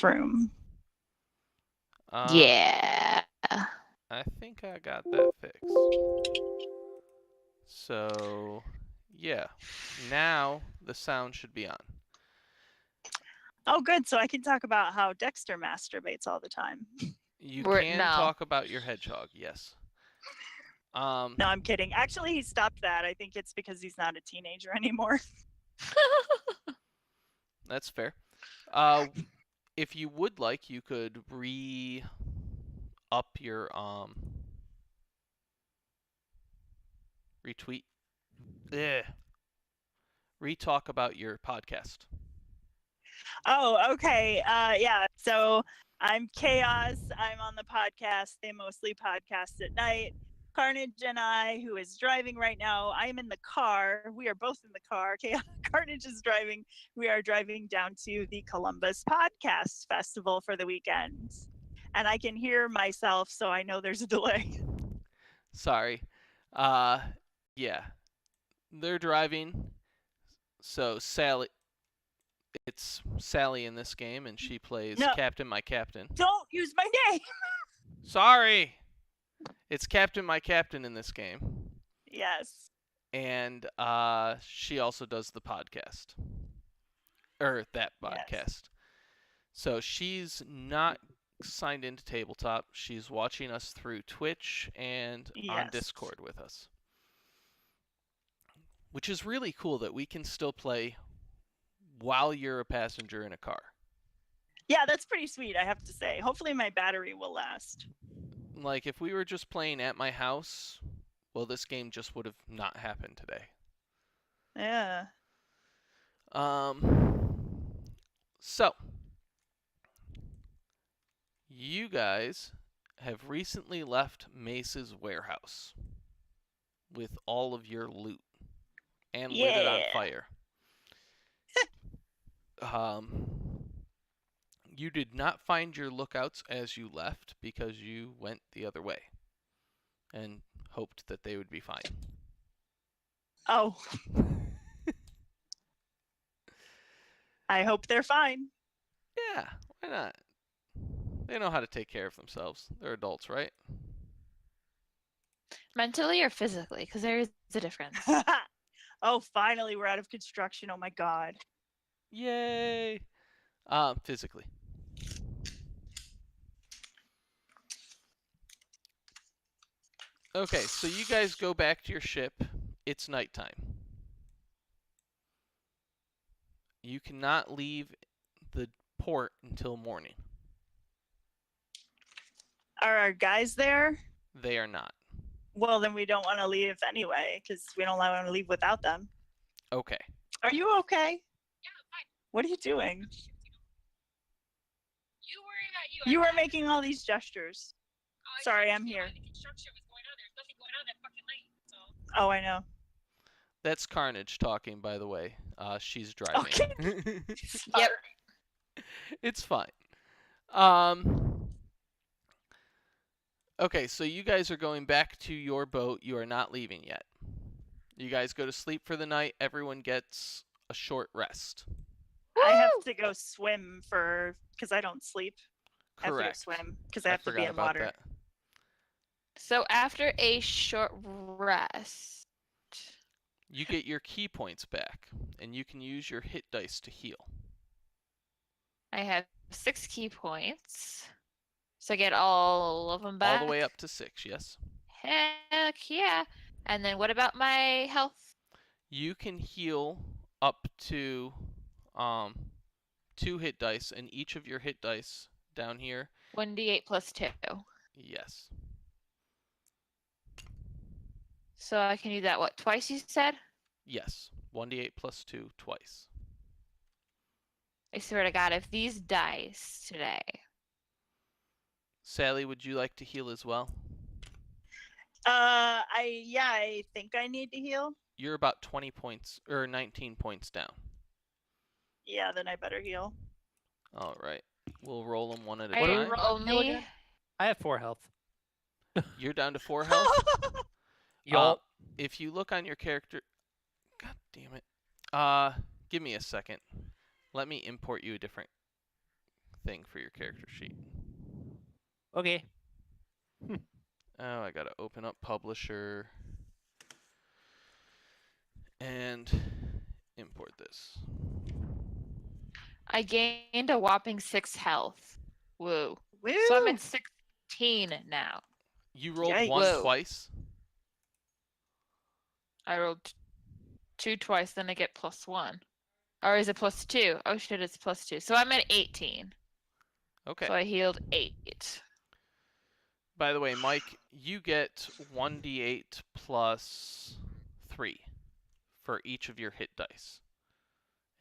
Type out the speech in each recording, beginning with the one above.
room. Uh, Yeah. I think I got that fixed. So, yeah. Now the sound should be on. Oh, good. So I can talk about how Dexter masturbates all the time. You We're can no. talk about your hedgehog, yes. No, I'm kidding. Actually, he stopped that. I think it's because he's not a teenager anymore. That's fair. If you would like, you could up your retweet. Eh. Retalk about your podcast. Oh, okay. Yeah. So I'm Chaos. I'm on the podcast. They mostly podcast at night. Carnage and I, who is driving right now, I'm in the car. We are both in the car. Carnage is driving. We are driving down to the Columbus Podcast Festival for the weekend. And I can hear myself, so I know there's a delay. Sorry. Yeah. They're driving. So it's Sally in this game, and she plays No. Captain My Captain. Don't use my name. Sorry. It's Captain My Captain in this game. Yes. And she also does the podcast. Or that podcast. Yes. So she's not signed into Tabletop. She's watching us through Twitch and on Discord with us. Which is really cool that we can still play while you're a passenger in a car. Yeah, that's pretty sweet, I have to say. Hopefully my battery will last. Like, if we were just playing at my house, well, this game just would have not happened today. Yeah. So, you guys have recently left Mace's warehouse with all of your loot and lit it on fire. You did not find your lookouts as you left because you went the other way and hoped that they would be fine. Oh. I hope they're fine. Yeah, why not? They know how to take care of themselves. They're adults, right? Mentally or physically? Because there is a difference. Oh, finally we're out of construction. Oh my god. Yay! Physically. Okay, so you guys go back to your ship. It's nighttime. You cannot leave the port until morning. Are our guys there? They are not. Well, then we don't want to leave anyway, because we don't want to leave without them. Okay. Are you okay? Yeah, I'm fine. What are you doing? You worry about you. You were making all these gestures. Oh, Sorry, I'm here. The construction was going on. There's nothing going on that fucking night. So. Oh, I know. That's Carnage talking, by the way. She's driving. Okay. Yep. It's fine. Okay, so you guys are going back to your boat. You are not leaving yet. You guys go to sleep for the night. Everyone gets a short rest. I have to go swim because I don't sleep. I have to go Correct. swim because I have to be in water. That. So after a short rest, you get your key points back, and you can use your hit dice to heal. I have 6 key points. So I get all of them back? All the way up to 6, yes. Heck yeah. And then what about my health? You can heal up to 2 hit dice, and each of your hit dice down here. 1d8 plus 2. Yes. So I can do that, what, twice you said? Yes. 1d8 plus 2 twice. I swear to God, if these dice today. Sally, would you like to heal as well? I think I need to heal. You're about 20 points, or 19 points down. Yeah, then I better heal. All right. We'll roll them one at a Are time. you only? I have 4 health. You're down to 4 health? Y'all. If you look on your character... God damn it. Give me a second. Let me import you a different thing for your character sheet. Okay. Oh, I gotta open up Publisher and import this. I gained a whopping 6 health. Woo. Woo! So I'm at 16 now. You rolled Yikes. one Whoa. twice? I rolled 2 twice, then I get +1. Or is it +2? Oh shit, it's +2. So I'm at 18. Okay. So I healed 8. By the way, Mike, you get 1d8 plus 3 for each of your hit dice.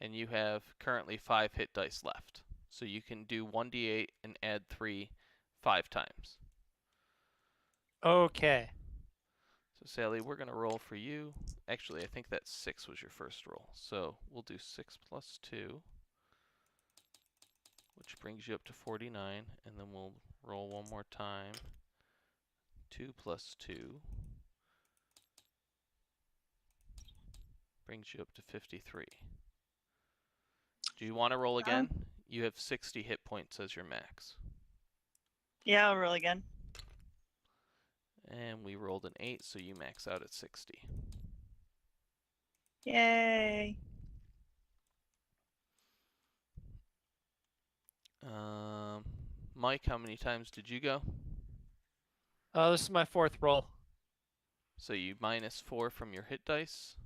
And you have currently 5 hit dice left. So you can do 1d8 and add 3 5 times. Okay. So Sally, we're going to roll for you. Actually, I think that 6 was your first roll. So we'll do 6 plus 2, which brings you up to 49. And then we'll roll one more time. 2 plus 2 brings you up to 53. Do you want to roll again? You have 60 hit points as your max. Yeah, I'll roll again. And we rolled an 8, so you max out at 60. Yay! Mike, how many times did you go? This is my 4th roll. So you minus 4 from your hit dice.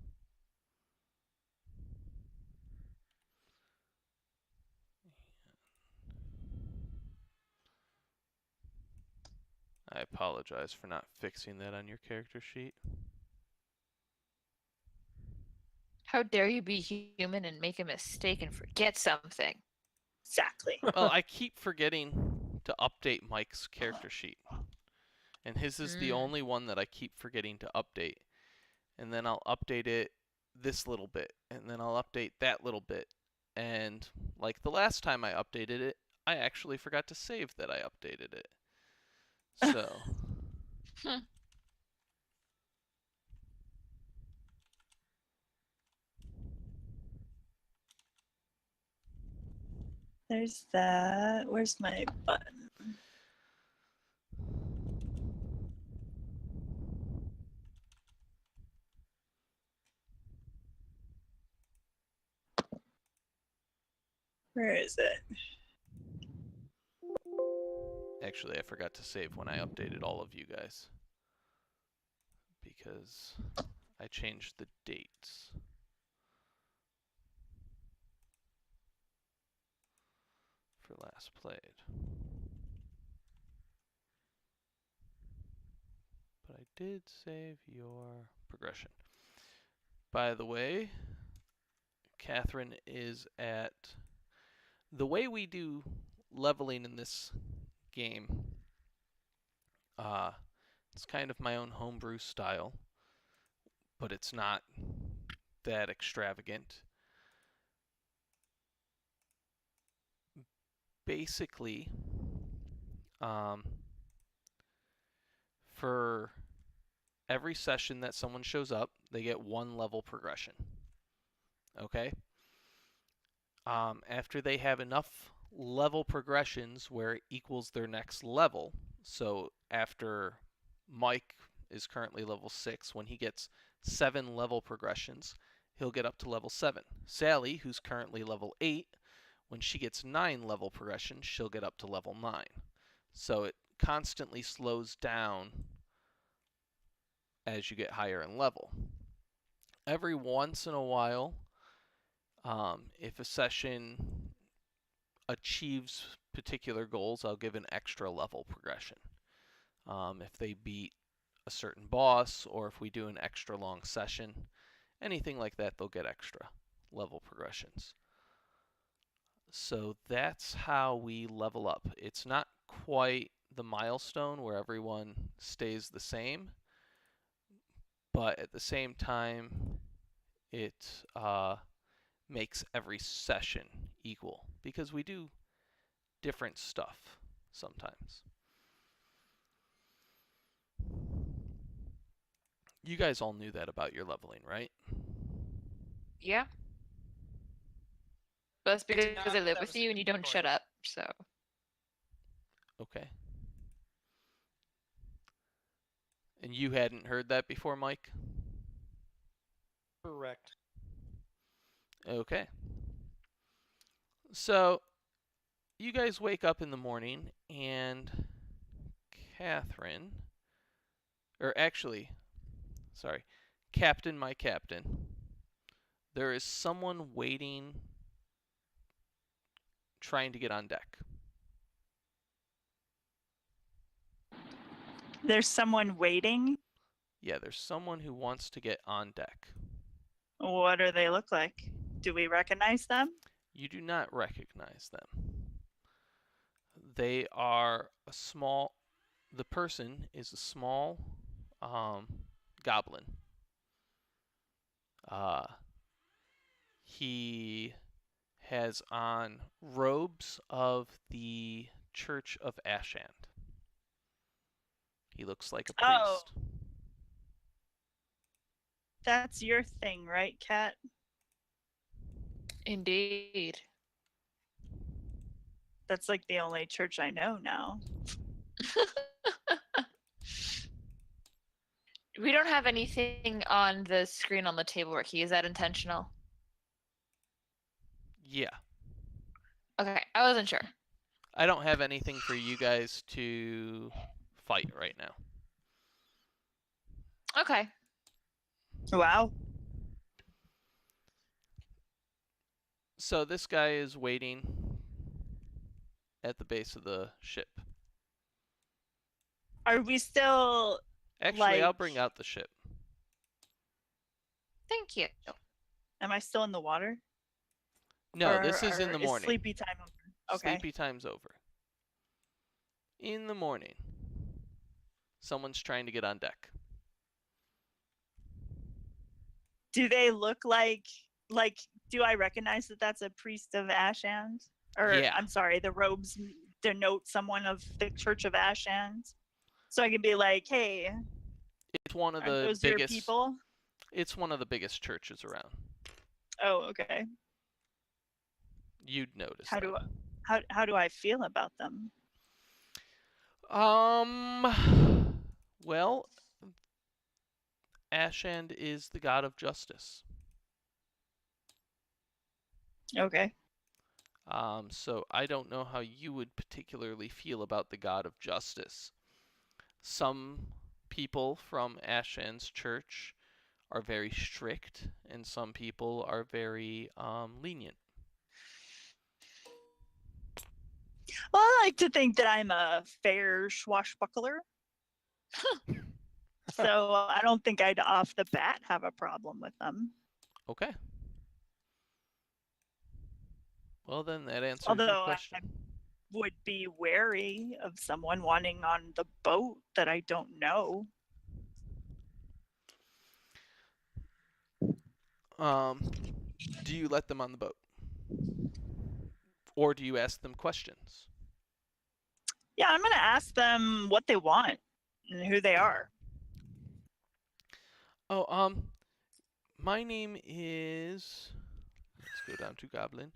I apologize for not fixing that on your character sheet. How dare you be human and make a mistake and forget something? Exactly. Well, I keep forgetting to update Mike's character sheet. And his is the only one that I keep forgetting to update. And then I'll update it this little bit. And then I'll update that little bit. And like the last time I updated it, I actually forgot to save that I updated it. So. There's that. Where's my button? Where is it? Actually, I forgot to save when I updated all of you guys. Because I changed the dates. For last played. But I did save your progression. By the way, Catherine is at... The way we do leveling in this game, it's kind of my own homebrew style, but it's not that extravagant. Basically, for every session that someone shows up, they get 1 level progression. Okay? After they have enough level progressions where it equals their next level, so after Mike is currently level 6, when he gets 7 level progressions, he'll get up to level 7. Sally, who's currently level 8, when she gets 9 level progressions, she'll get up to level 9. So it constantly slows down as you get higher in level. Every once in a while, if a session achieves particular goals, I'll give an extra level progression. If they beat a certain boss, or if we do an extra long session, anything like that, they'll get extra level progressions. So that's how we level up. It's not quite the milestone where everyone stays the same, but at the same time, it makes every session equal, because we do different stuff sometimes. You guys all knew that about your leveling, right? Yeah. But that's because not I live that with was you and you don't shut up. So Okay. And you hadn't heard that before, Mike? Correct. Okay. So, you guys wake up in the morning and Catherine, or actually, sorry, Captain, my captain, there is someone waiting, trying to get on deck. There's someone waiting. Yeah, there's someone who wants to get on deck. What do they look like? Do we recognize them? You do not recognize them. They are a small, the person is a small goblin. He has on robes of the Church of Ashand. He looks like a Oh. priest. That's your thing, right, Kat? indeed. That's like the only church I know now. We don't have anything on the screen on the table, Ricky. Is that intentional? Yeah. Okay, I wasn't sure. I don't have anything for you guys to fight right now. Okay. Wow. So this guy is waiting at the base of the ship. Are we still Actually, I'll Like- bring out the ship. Thank you. am I still in the water? No, this is in Or the morning. Sleepy time over? Okay. Sleepy time's over. In the morning, someone's trying to get on deck. Do they look like do I recognize that that's a priest of Ashand? Or Yeah. I'm sorry, the robes denote someone of the Church of Ashand. So I can be like, hey, It's one of are the those your biggest. people? It's one of the biggest churches around. Oh, okay. You'd notice. How that. do how do I feel about them? Well, Ashand is the god of justice. Okay. So I don't know how you would particularly feel about the god of justice. Some people from Ashand's church are very strict, and some people are very lenient. Well, I like to think that I'm a fair swashbuckler. So I don't think I'd off the bat have a problem with them. Okay. Well, then that answers Although your I question. would be wary of someone wanting on the boat that I don't know. Do you let them on the boat? Or do you ask them questions? Yeah, I'm gonna ask them what they want and who they are. Oh, my name is. Let's go down to Goblin.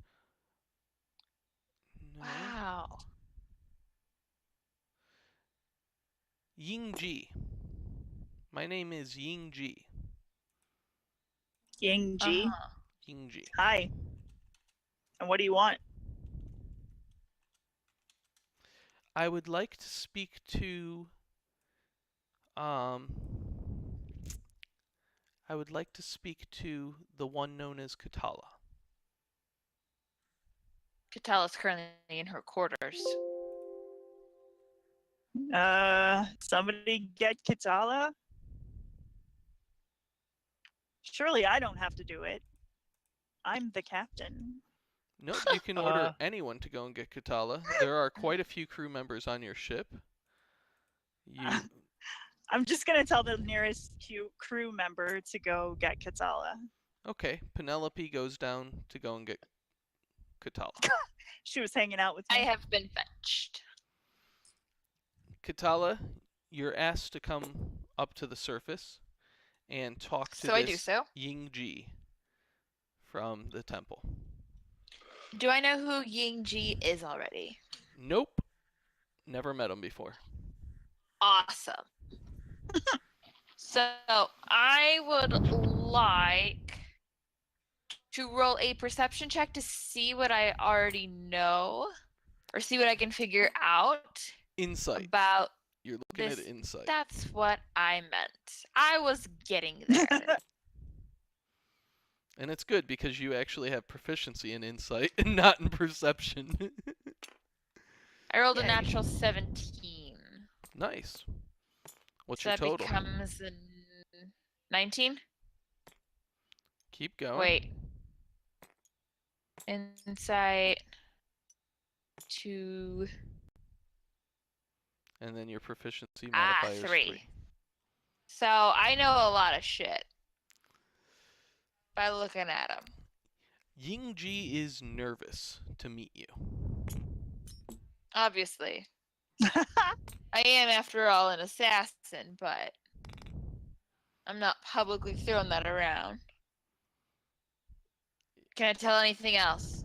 No. Wow. Yingji. My name is Yingji. Yingji. Uh-huh. Yingji. Hi. And what do you want? I would like to speak to. I would like to speak to the one known as Katala. Katala's currently in her quarters. Somebody get Katala? Surely I don't have to do it. I'm the captain. No, you can order anyone to go and get Katala. There are quite a few crew members on your ship. You I'm just gonna tell the nearest crew member to go get Katala. okay? Penelope goes down to go and get Katala. She was hanging out with I me. have been fetched. Katala, you're asked to come up to the surface and talk to So I do so. Yingji from the temple. Do I know who Ying Ji is already? Nope. Never met him before. Awesome. So I would like to roll a perception check to see what I already know, or see what I can figure out Insight. about You're looking this. at insight. That's what I meant. I was getting there. And it's good because you actually have proficiency in insight and not in perception. I rolled a Yay. natural 17. Nice. What's So your that total? becomes a 19? Keep going. Wait. Insight to And then your proficiency modifier is 3. So I know a lot of shit by looking at him. Ying Ji is nervous to meet you. Obviously. I am, after all, an assassin, but I'm not publicly throwing that around. Can I tell anything else?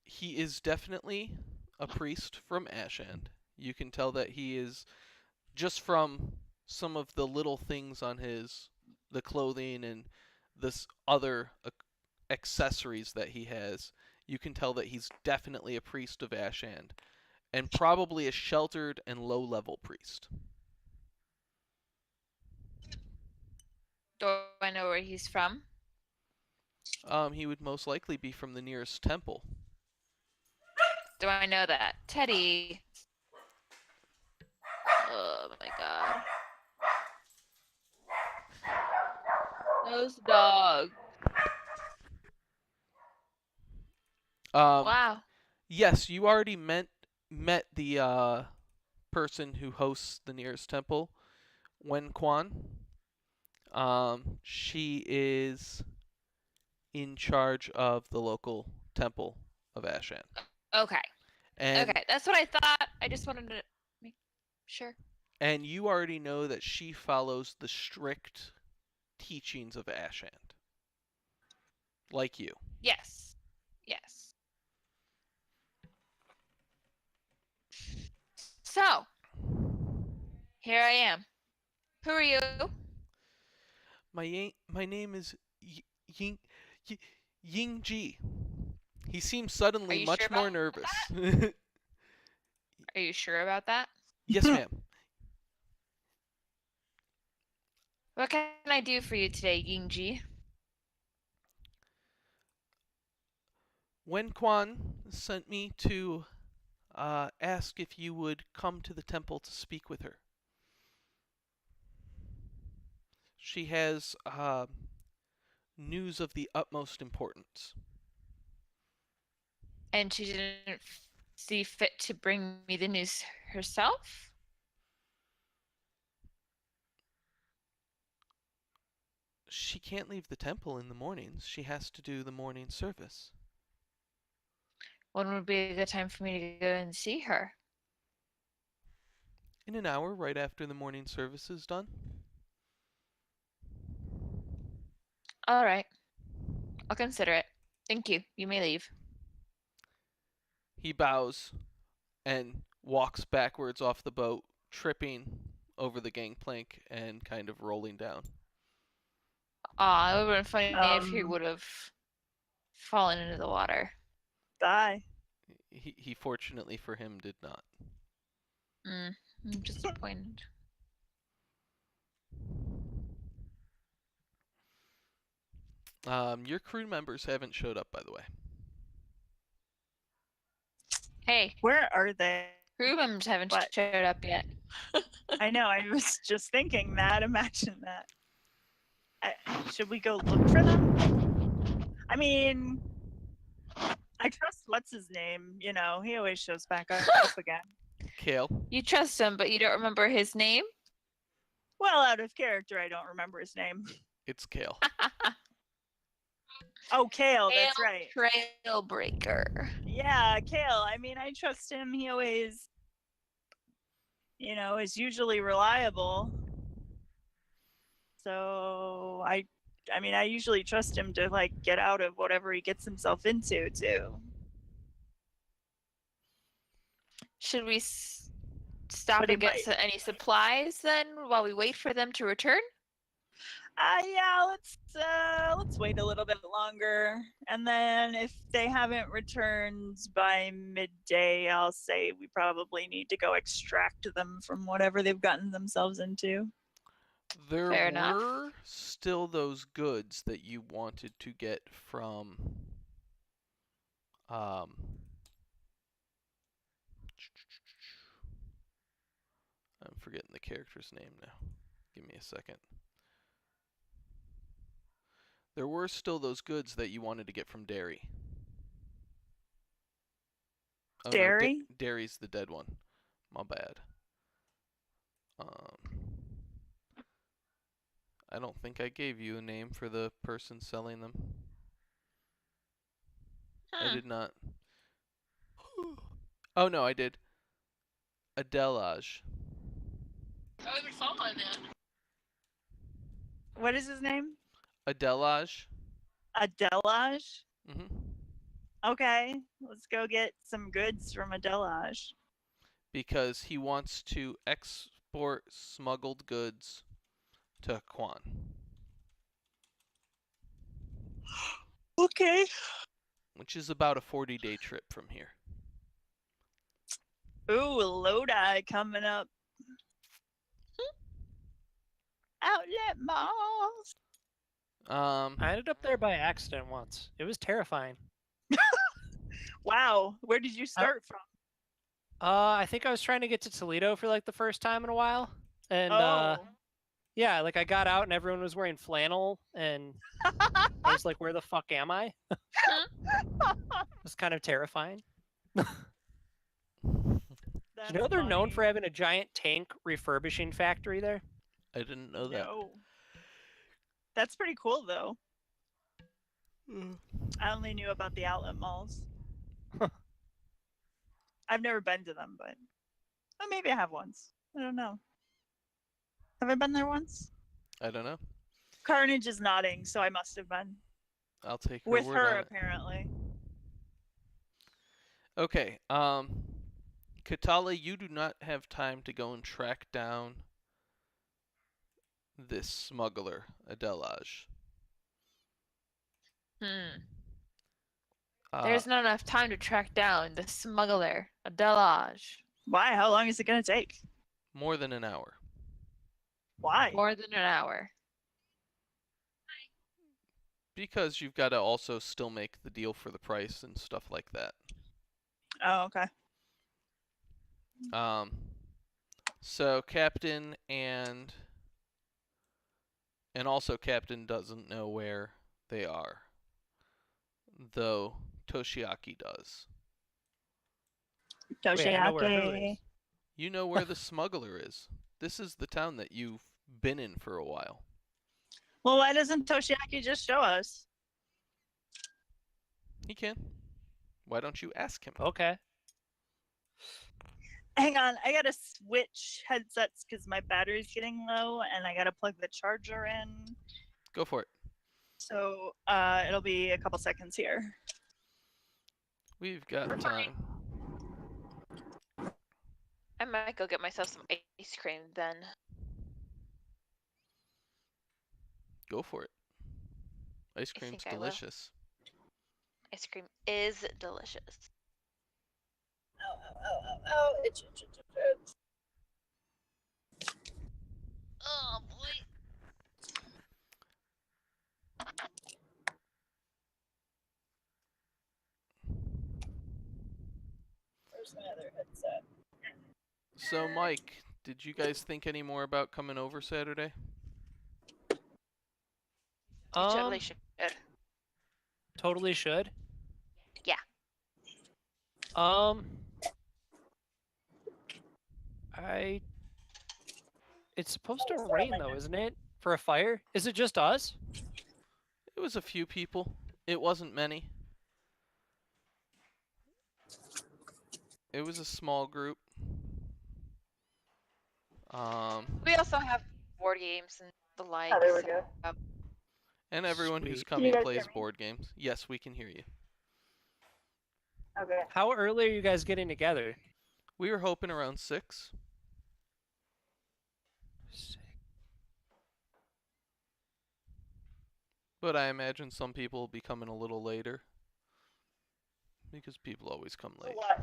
He is definitely a priest from Ashend. You can tell that he is, just from some of the little things on the clothing and this other accessories that he has, you can tell that he's definitely a priest of Ashend, and probably a sheltered and low-level priest. Do I know where he's from? He would most likely be from the nearest temple. Do I know that? Teddy. Oh my god. Those dogs. Wow. Yes, you already met the person who hosts the nearest temple, Wen Quan. She is in charge of the local temple of Ashend. Okay. And Okay, that's what I thought. I just wanted to make sure. and you already know that she follows the strict teachings of Ashend. Like you. Yes. Yes. So, here I am. Who are you? My name is Ying Ji. He seems suddenly you much sure more about nervous. Are you sure about that? Yes, ma'am. What can I do for you today, Yingji? Wen Quan sent me to ask if you would come to the temple to speak with her. She has news of the utmost importance. And she didn't see fit to bring me the news herself? She can't leave the temple in the mornings. She has to do the morning service. When would be a good time for me to go and see her? In an hour, right after the morning service is done. All right. I'll consider it. Thank you. You may leave. He bows and walks backwards off the boat, tripping over the gangplank and kind of rolling down. Aw, it would have been funny if he Um, would have fallen into the water. Die. He fortunately for him did not. I'm disappointed. Your crew members haven't showed up, by the way. Hey, Where are they? crew members haven't What? showed up yet. I know. I was just thinking that. Imagine that. Should we go look for them? I mean, I trust what's his name. You know, he always shows back up again. Kale. You trust him, but you don't remember his name? Well, out of character, I don't remember his name. It's Kale. Oh, Kale. That's Kale right. Trailbreaker. Yeah, Kale. I mean, I trust him. He always, you know, is usually reliable. So I mean, I usually trust him to like get out of whatever he gets himself into too. Should we stop But he and get might. any supplies then while we wait for them to return? Yeah, let's wait a little bit longer, and then if they haven't returned by midday, I'll say we probably need to go extract them from whatever they've gotten themselves into. There Fair enough. were still those goods that you wanted to get from I'm forgetting the character's name now. Give me a second. There were still those goods that you wanted to get from Derry. Oh, no, Derry? Derry's the dead one. My bad. I don't think I gave you a name for the person selling them. I did not. Oh no, I did. Adelage. I was following that. What is his name? Adelage. Adelage? Mm-hmm. Okay, let's go get some goods from Adelage. Because he wants to export smuggled goods to Quan. Okay. Which is about a 40-day trip from here. Ooh, Lodi coming up. Outlet malls. I ended up there by accident once. It was terrifying. Wow, where did you start from? I think I was trying to get to Toledo for like the first time in a while, and Oh. yeah, like I got out and everyone was wearing flannel, and I was like, "Where the fuck am I?" It was kind of terrifying. That's You know they're known funny. for having a giant tank refurbishing factory there. I didn't know that. No. That's pretty cool though. I only knew about the outlet malls. I've never been to them, but well, maybe I have once. I don't know. Have I been there once? I don't know. Carnage is nodding, so I must have been. I'll take her With word her, on it. apparently. Okay. Katala, you do not have time to go and track down this smuggler, Adelage. There's not enough time to track down the smuggler, Adelage. Why? How long is it going to take? More than an hour. Why? More than an hour. Because you've got to also still make the deal for the price and stuff like that. Oh, okay. So Captain and also Captain doesn't know where they are, though Toshiaki does. Wait, I know where who Toshiaki. is. You know where the smuggler is. This is the town that you've been in for a while. Well, why doesn't Toshiaki just show us? He can. Why don't you ask him? Okay. Hang on, I gotta switch headsets because my battery's getting low and I gotta plug the charger in. Go for it. So it'll be a couple seconds here. We've got time. I might go get myself some ice cream then. Go for it. Ice cream's think I will. delicious. Ice cream is delicious. Oh, itch. Oh boy. Where's my other headset? So, Mike, did you guys think any more about coming over Saturday? You totally should. Totally should. Yeah. It's supposed to rain though, isn't it? For a fire? Is it just us? It was a few people. It wasn't many. It was a small group. We also have board games and the like. Oh, there we so, go. And everyone who's Sweet. Can you coming guys plays hear me? board games. Yes, we can hear you. Okay. How early are you guys getting together? We were hoping around 6. But I imagine some people will be coming a little later. Because people always come So late. what?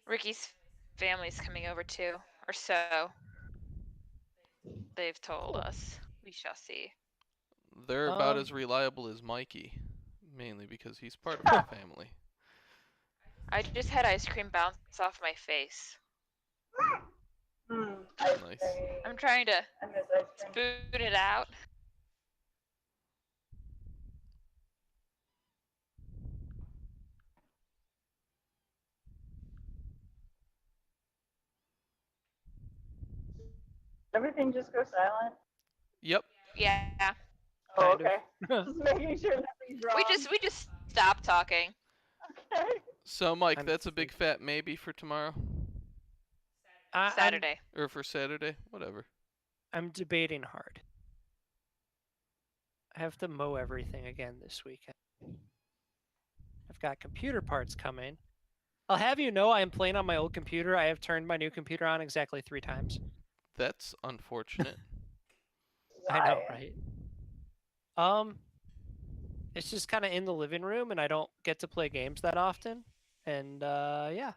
Ricky's family's coming over too, or so they've told Cool. us. We shall see. They're about Um, as reliable as Mikey. Mainly because he's part of my family. I just had ice cream bounce off my face. Ice Nice. cream. I'm trying to I miss ice cream. spoon it out. Everything just goes silent. Yep. Yeah. Oh, Kind of. okay. Just making sure nothing's wrong. We just stopped talking. Okay. So, Mike, I'm that's a big fat maybe for tomorrow? Saturday. Or for Saturday? Whatever. I'm debating hard. I have to mow everything again this weekend. I've got computer parts coming. I'll have you know I am playing on my old computer. I have turned my new computer on exactly 3 times. That's unfortunate. I know, Why? right? It's just kind of in the living room, and I don't get to play games that often. And yeah,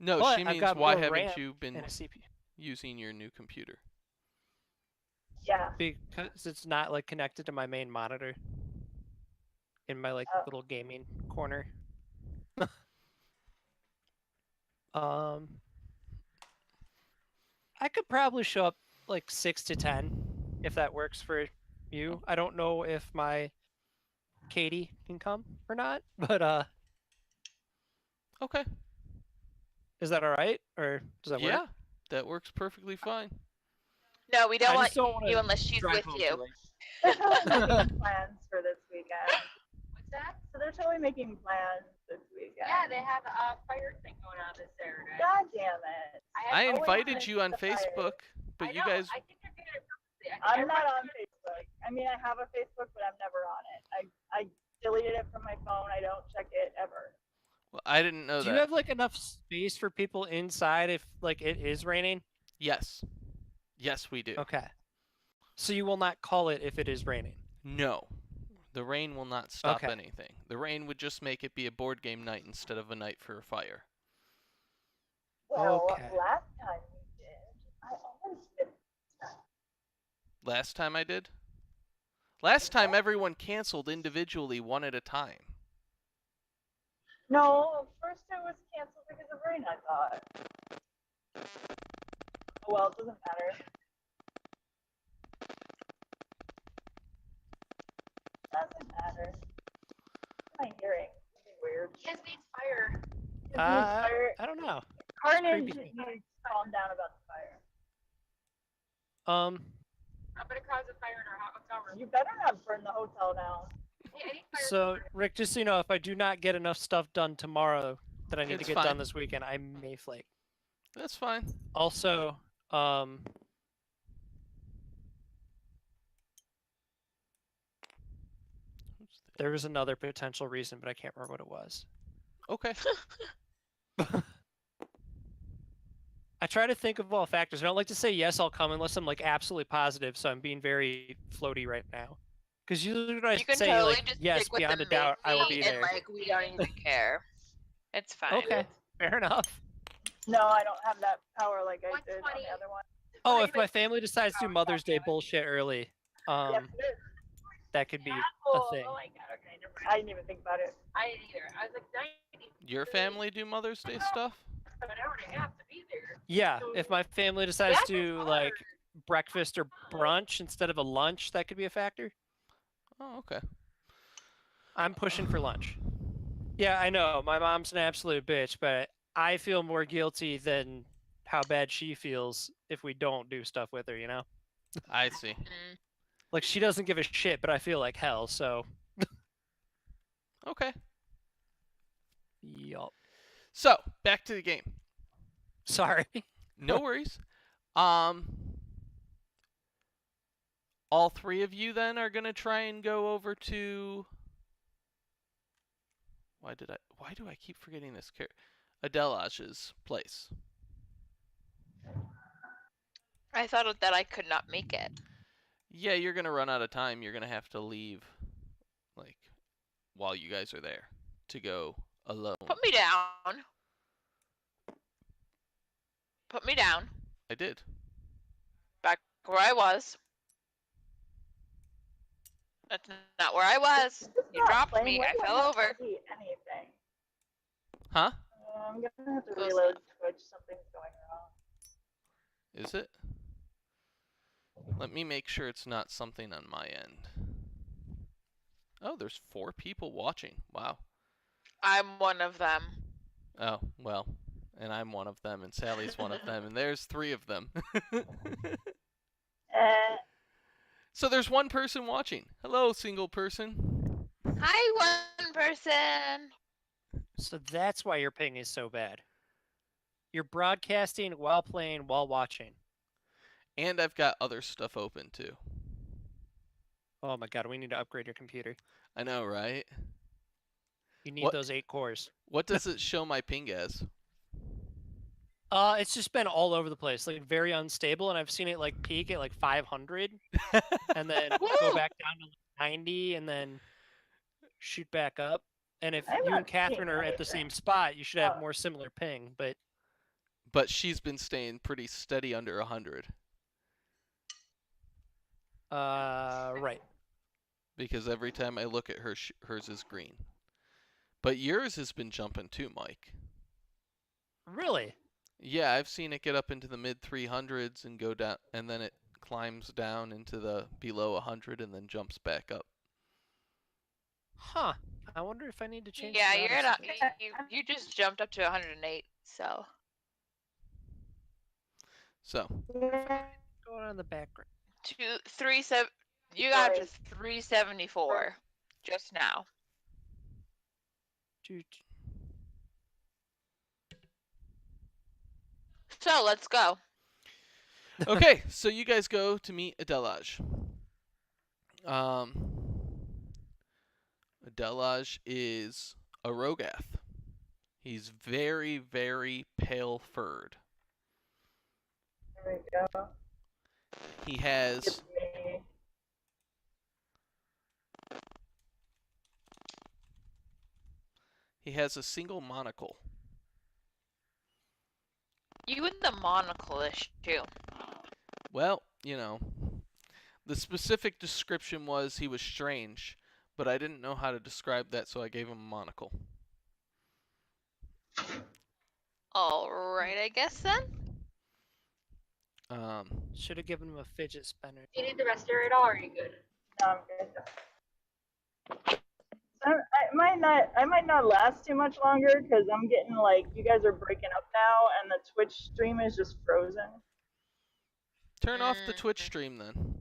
No, But she I've means got why more haven't RAM you been and a CPU using your new computer? Yeah. because it's not like connected to my main monitor in my like Oh. little gaming corner. um, I could probably show up like 6 to 10 if that works for you. I don't know if my Katie can come or not, but Okay. is that all right or does that Yeah, work? that works perfectly fine. No, we don't I want just don't wanna you unless she's drive with home you. too late. They're totally making plans for this weekend. What's that? So they're totally making plans this weekend. Yeah, they have a fire thing going on this Saturday. God damn it. I always invited missed you on the fire. Facebook, but I you know, guys. I think they're doing it purposely. I'm not on Facebook. I mean, I have a Facebook, but I'm never on it. I deleted it from my phone. I don't check it ever. Well, I didn't know Do that. you have like enough space for people inside if like it is raining? Yes. Yes, we do. Okay. So you will not call it if it is raining. No. The rain will not stop Okay. anything. The rain would just make it be a board game night instead of a night for a fire. Well, Okay. last time we did, I always did. Last time I did? Last time everyone canceled individually one at a time. No, first it was canceled because of rain, I thought. Oh, well, it doesn't matter. Doesn't matter. What am I hearing? Something weird. Kids needs fire. Fire. I don't know. Carnage creepy. needs to calm down about the fire. Um, I'm gonna cause a fire in our hotel room. You better not burn the hotel down. Hey, I need fire. so Rick, just so you know, if I do not get enough stuff done tomorrow that I need It's to get fine. done this weekend, I may flake. That's fine. Also, there was another potential reason, but I can't remember what it was. Okay. I try to think of all factors. I don't like to say yes, I'll come unless I'm like absolutely positive. So I'm being very floaty right now. Because usually when I You can say totally like just yes, stick with beyond the a doubt, I will maybe be there. and like we don't even care. It's fine. Okay, fair enough. No, I don't have that power like I What's did on funny? the other one. Oh, if my family decides to do Mother's Day bullshit early, Yes, it is. that could be a thing. Oh my god, okay, never mind. I didn't even think about it. I didn't either. I was like, 90 Your family do Mother's Day stuff? an hour and a half to be there. Yeah, if my family decides That to is do like hard. breakfast or brunch instead of a lunch, that could be a factor. Oh, okay. I'm pushing for lunch. Yeah, I know. My mom's an absolute bitch, but I feel more guilty than how bad she feels if we don't do stuff with her, you know? I see. Mm. Like, she doesn't give a shit, but I feel like hell, so. Okay. Yup. So, back to the game. Sorry. No worries. all three of you then are gonna try and go over to. Why do I keep forgetting this character? Adelage's place. I thought that I could not make it. Yeah, you're gonna run out of time. You're gonna have to leave, like, while you guys are there, to go alone. Put me down. Put me down. I did. Back where I was. That's not where I was. You dropped me. I fell over. Anything. Huh? I'm gonna have to Close reload enough. Twitch. Something's going wrong. Is it? Let me make sure it's not something on my end. Oh, there's 4 people watching. Wow. I'm one of them. Oh, well. And I'm one of them, and Sally's one of them, and there's 3 of them. So there's 1 person watching. Hello, single person. Hi, one person. So that's why your ping is so bad. You're broadcasting while playing while watching. And I've got other stuff open, too. Oh my god, we need to upgrade your computer. I know, right? You need What- those 8 cores. What does it show my ping as? It's just been all over the place, like very unstable, and I've seen it like peak at like 500, and then go Woo! back down to like 90, and then shoot back up. And if I'm you not and Catherine seeing are at the anything. same spot, you should have Oh. more similar ping. But But she's been staying pretty steady under 100. right. Because every time I look at her, hers is green. But yours has been jumping too, Mike. Really? Yeah, I've seen it get up into the mid 300s and go down, and then it climbs down into the below 100 and then jumps back up. Huh. I wonder if I need to change. Yeah, the you're router at settings. you just jumped up to 108. So So, Going on in the background. 37. You got up to 374 just now. Dude. So let's go. okay, so you guys go to meet Adelage. Adelage is a Rogath. He's very, very pale furred. There we go. He has It's me. a single monocle. You and the monocle issue. Well, you know, the specific description was he was strange, but I didn't know how to describe that, so I gave him a monocle. All right, I guess then. Should have given him a fidget spinner. Do you need the rest of it all, or are you good? No, I'm good. I might not last too much longer because I'm getting like you guys are breaking up now, and the Twitch stream is just frozen. Turn off the Twitch stream then.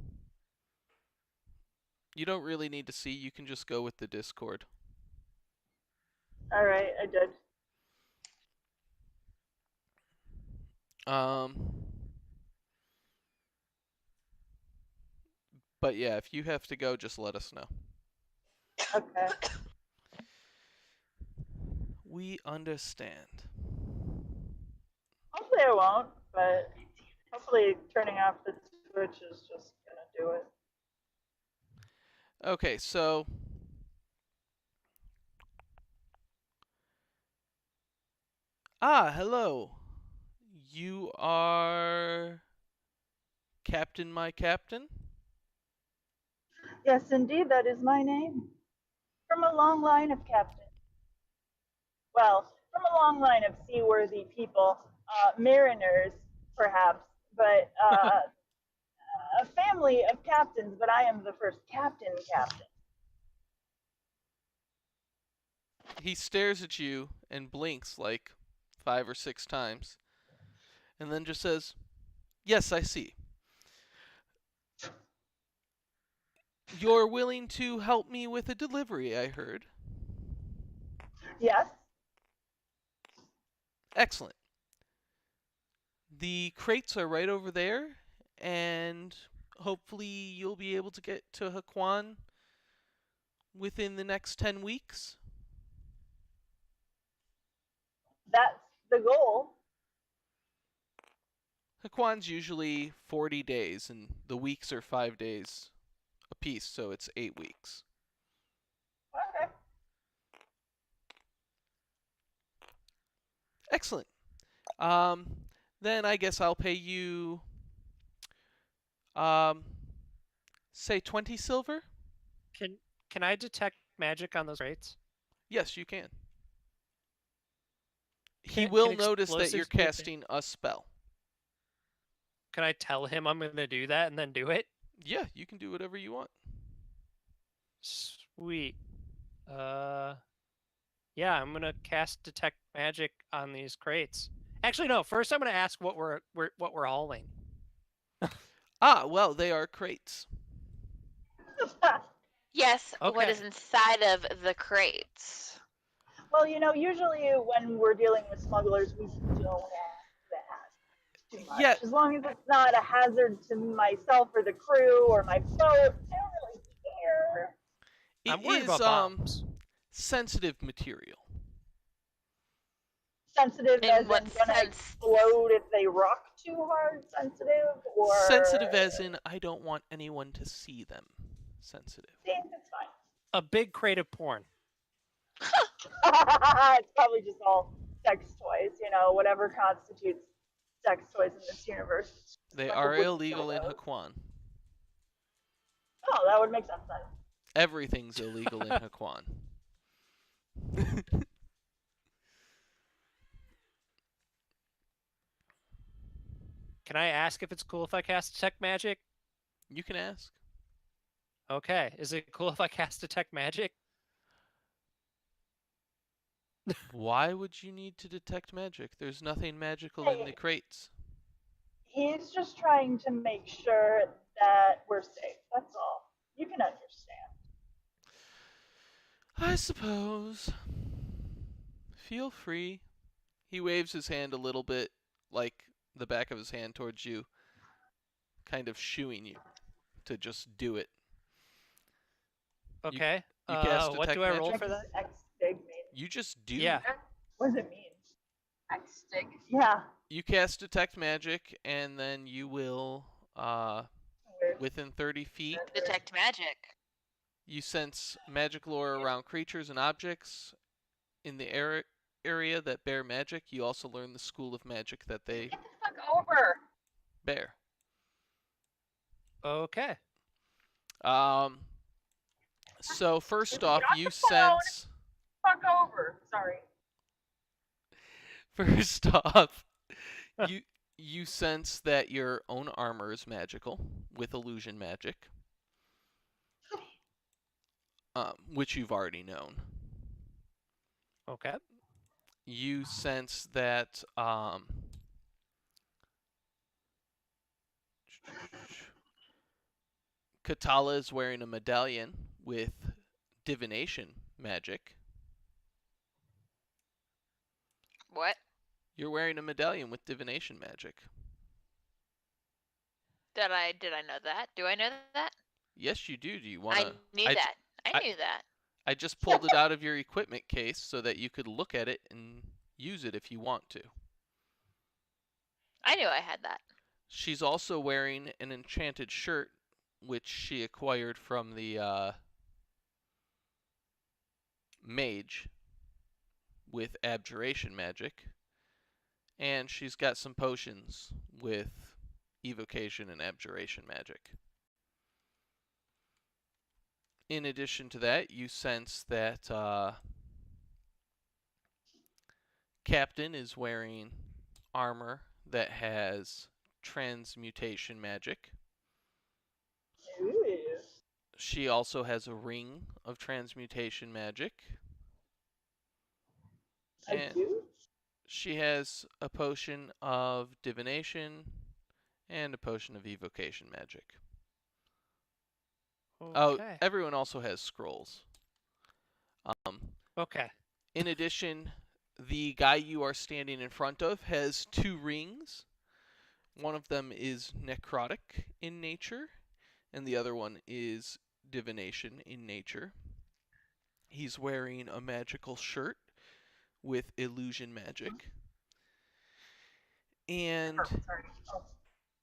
You don't really need to see, you can just go with the Discord. All right, I did. But yeah, if you have to go, just let us know. Okay. We understand. Hopefully I won't, but hopefully turning off the Twitch is just gonna do it. Okay, so hello. You are Captain My Captain? Yes, indeed, that is my name. From a long line of captains. Well, from a long line of seaworthy people, mariners, perhaps, but a family of captains, but I am the first captain. He stares at you and blinks like 5 or 6 times, and then just says, "Yes, I see. You're willing to help me with a delivery, I heard. Yes? Excellent. The crates are right over there, and hopefully you'll be able to get to Haquan within the next 10 weeks. That's the goal. Haquan's usually 40 days, and the weeks are 5 days apiece, so it's 8 weeks. Okay. Excellent. Then I guess I'll pay you, say 20 silver? Can I detect magic on those rates? Yes, you can. He Can will notice that explosives you're be a thing? casting a spell. Can I tell him I'm going to do that and then do it? Yeah, you can do whatever you want. Sweet. Yeah, I'm gonna cast detect magic on these crates. Actually, no. First, I'm gonna ask what we're hauling. Well, they are crates. Yes, what Okay. is inside of the crates? Well, usually when we're dealing with smugglers, we don't ask that too much. Yeah. As long as it's not a hazard to myself or the crew or my boat, I don't really care. I'm It worried is about bombs. sensitive material. Sensitive In as in what gonna sense? explode if they rock too hard, sensitive, or... Sensitive as in I don't want anyone to see them. Sensitive. See, that's fine. A big crate of porn. It's probably just all sex toys, whatever constitutes sex toys in this universe. They Like a are wooden illegal in dildo. Haquan. Oh, that would make sense then. Everything's illegal in Haquan. Can I ask if it's cool if I cast detect magic? You can ask. Okay. Is it cool if I cast detect magic? Why would you need to detect magic? There's nothing magical in the crates. He's just trying to make sure that we're safe. That's all. You can understand. I suppose. Feel free. He waves his hand a little bit, like the back of his hand towards you, kind of shooing you to just do it. Okay. you cast What detect do I roll magic? for that? X-Dig maybe. You just do. Yeah. What does it mean? X-Dig. Yeah. You cast detect magic, and then you will, Weird. within 30 feet, Detect magic. you sense magic lore around creatures and objects in the area that bear magic. You also learn the school of magic that they Get the fuck over. bear. Okay. So first off, Drop you the phone. sense. Fuck over. Sorry. First off, you sense that your own armor is magical with illusion magic, which you've already known. Okay. You sense that Katala is wearing a medallion with divination magic. What? You're wearing a medallion with divination magic. Did I know that? Do I know that? Yes, you do. Do you want I to? knew that. I knew that. I just pulled it out of your equipment case so that you could look at it and use it if you want to. I knew I had that. She's also wearing an enchanted shirt, which she acquired from the mage with abjuration magic. And she's got some potions with evocation and abjuration magic. In addition to that, you sense that Captain is wearing armor that has transmutation magic. Ooh. She also has a ring of transmutation magic. I And do? she has a potion of divination and a potion of evocation magic. Oh, Okay. everyone also has scrolls. Okay. In addition, the guy you are standing in front of has 2 rings. One of them is necrotic in nature, and the other one is divination in nature. He's wearing a magical shirt with illusion magic. And Sorry. Oh,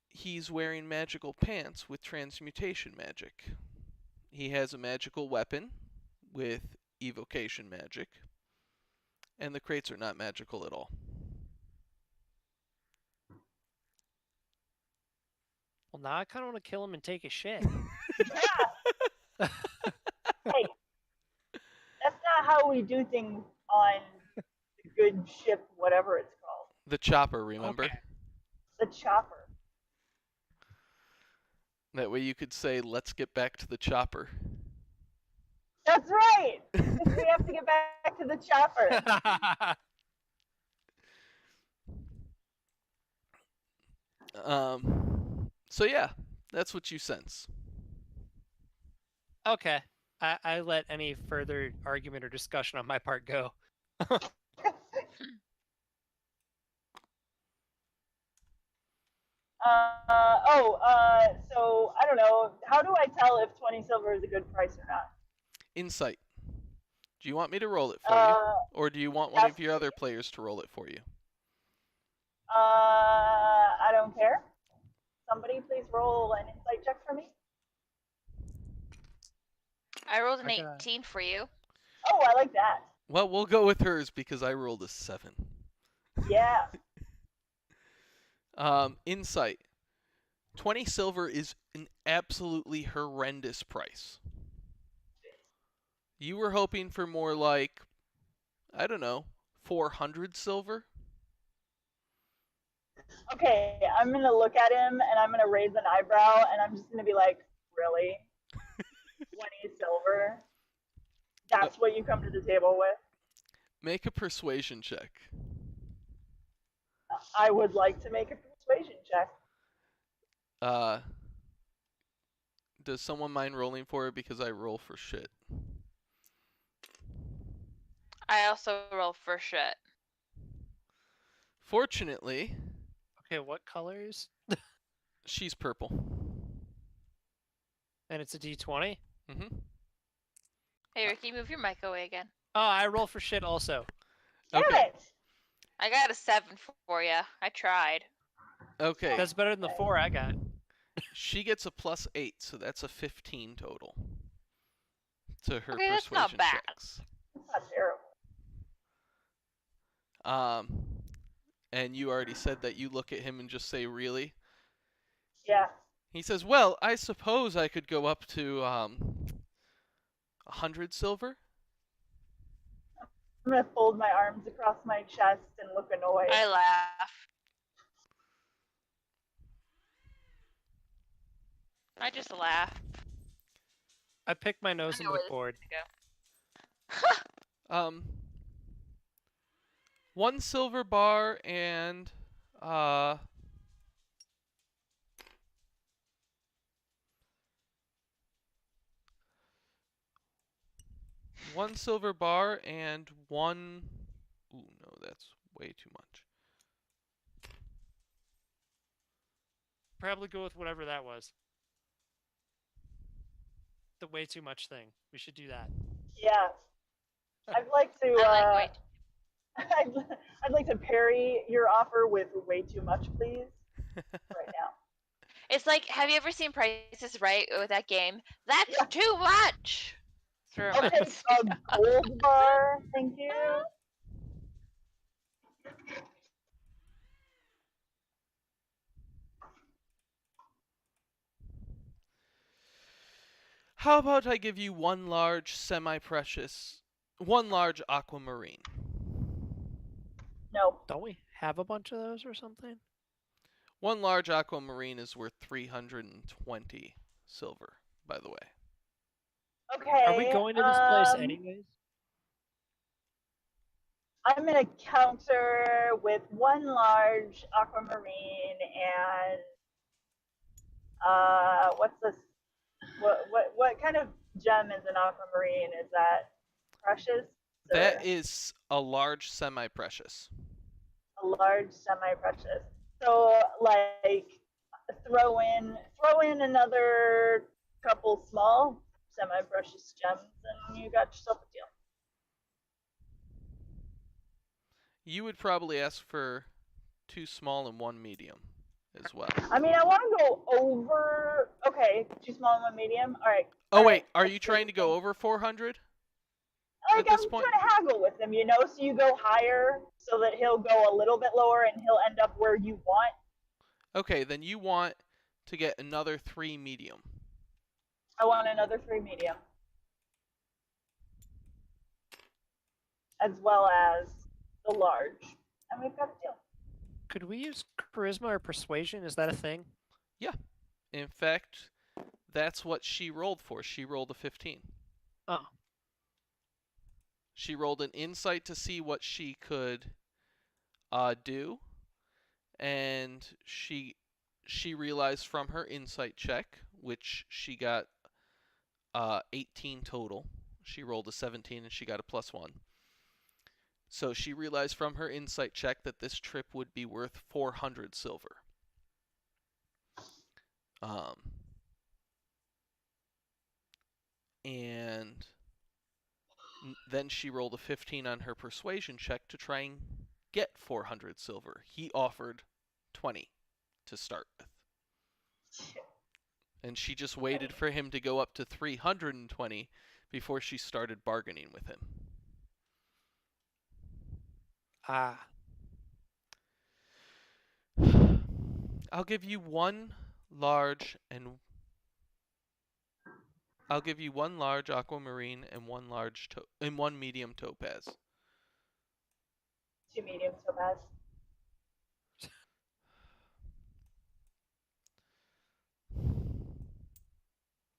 he's wearing magical pants with transmutation magic. He has a magical weapon with evocation magic. And the crates are not magical at all. Well, now I kind of want to kill him and take a shit. hey, that's not how we do things on the good ship, whatever it's called. The chopper, remember? Okay. The chopper. That way you could say, let's get back to the chopper. That's right. 'Cause we have to get back to the chopper. So yeah, that's what you sense. Okay. I let any further argument or discussion on my part go. So I don't know. How do I tell if 20 silver is a good price or not? Insight. Do you want me to roll it for you? Or do you want one of your other players to roll it for you? I don't care. Somebody please roll an insight check for me. I rolled an I got- 18 for you. Oh, I like that. Well, we'll go with hers because I rolled a 7. Yeah. Insight. 20 silver is an absolutely horrendous price. You were hoping for more like, I don't know, 400 silver? Okay, I'm gonna look at him and I'm gonna raise an eyebrow and I'm just gonna be like, really? 20 silver? That's what you come to the table with? Make a persuasion check. I would like to make a persuasion check. Does someone mind rolling for it because I roll for shit? I also rolled for shit. Fortunately, Okay, what colors? she's purple. And it's a D20? Mm-hmm. Hey, Ricky, move your mic away again. Oh, I roll for shit also. Damn Okay. it! I got a 7 for you. I tried. Okay. That's better than the 4 I got. She gets a +8, so that's a 15 total to her Okay, that's persuasion not bad. checks. That's not terrible. And you already said that you look at him and just say, really? Yeah. He says, well, I suppose I could go up to 100 silver. I'm gonna fold my arms across my chest and look annoyed. I laugh. I just laugh. I pick my nose and know where look this bored. Go. 1 silver bar and 1 silver bar and 1. Ooh, no, that's way too much. Probably go with whatever that was. The way too much thing. We should do that. Yeah. I'd like to. I like white. I'd like to parry your offer with way too much, please. Right now. It's like, have you ever seen Price is Right with that game? That's Yeah. too much. That's what it Okay, reminds me a gold bar, thank you. How about I give you 1 large semi-precious, 1 large aquamarine? No. Don't we have a bunch of those or something? 1 large aquamarine is worth 320 silver, by the way. Okay. Are we going to this place anyways? I'm gonna counter with 1 large aquamarine and what's this? What kind of gem is an aquamarine? Is that precious? Or That is a large semi-precious. a large semi-precious. So like throw in another couple small, semi-precious gems, and you got yourself a deal. You would probably ask for 2 small and 1 medium as well. I mean, I want to go over. Okay, 2 small and 1 medium. All right. Oh all wait, right, are let's you do trying to this go thing. over 400? Like, at this I'm point? trying to haggle with him, you know, so you go higher so that he'll go a little bit lower and he'll end up where you want. Okay, then you want to get another 3 medium. I want another 3 medium. As well as the large. And we've got a deal. Could we use charisma or persuasion? Is that a thing? In fact, that's what she rolled for. She rolled a 15. Oh. She rolled an insight to see what she could do, and she realized from her insight check, which she got 18 total. She rolled a 17 and she got a +1. So she realized from her insight check that this trip would be worth 400 silver. And then she rolled a 15 on her persuasion check to try and get 400 silver. He offered 20 to start with. And she just waited for him to go up to 320 before she started bargaining with him. Ah. I'll give you one large aquamarine and one medium topaz. 2 medium topaz.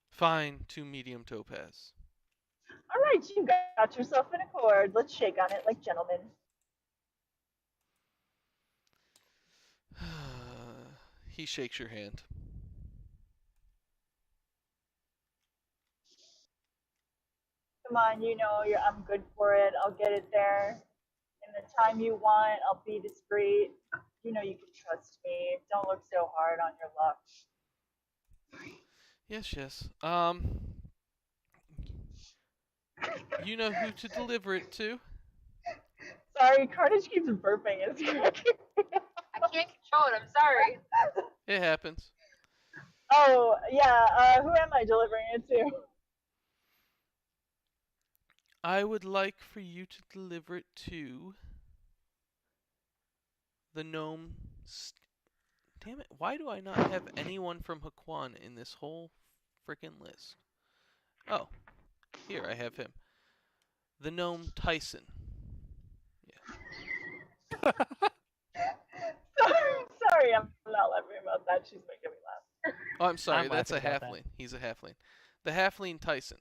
Fine, 2 medium topaz. All right, you got yourself an accord. Let's shake on it like gentlemen. He shakes your hand. Come on, you know I'm good for it. I'll get it there in the time you want. I'll be discreet. You know you can trust me. Don't look so hard on your luck. Yes. You know who to deliver it to. Sorry, Carnage keeps burping. It's cracking me up. I can't control it. I'm sorry. It happens. Oh, yeah. Who am I delivering it to? I would like for you to deliver it to the gnome. Damn it, why do I not have anyone from Haquan in this whole frickin' list? Oh, here, I have him. The gnome Tyson. Sorry, I'm not laughing about that. She's making me laugh. Oh, I'm sorry, I'm that's a laughing about that. halfling. He's a halfling. The halfling Tyson.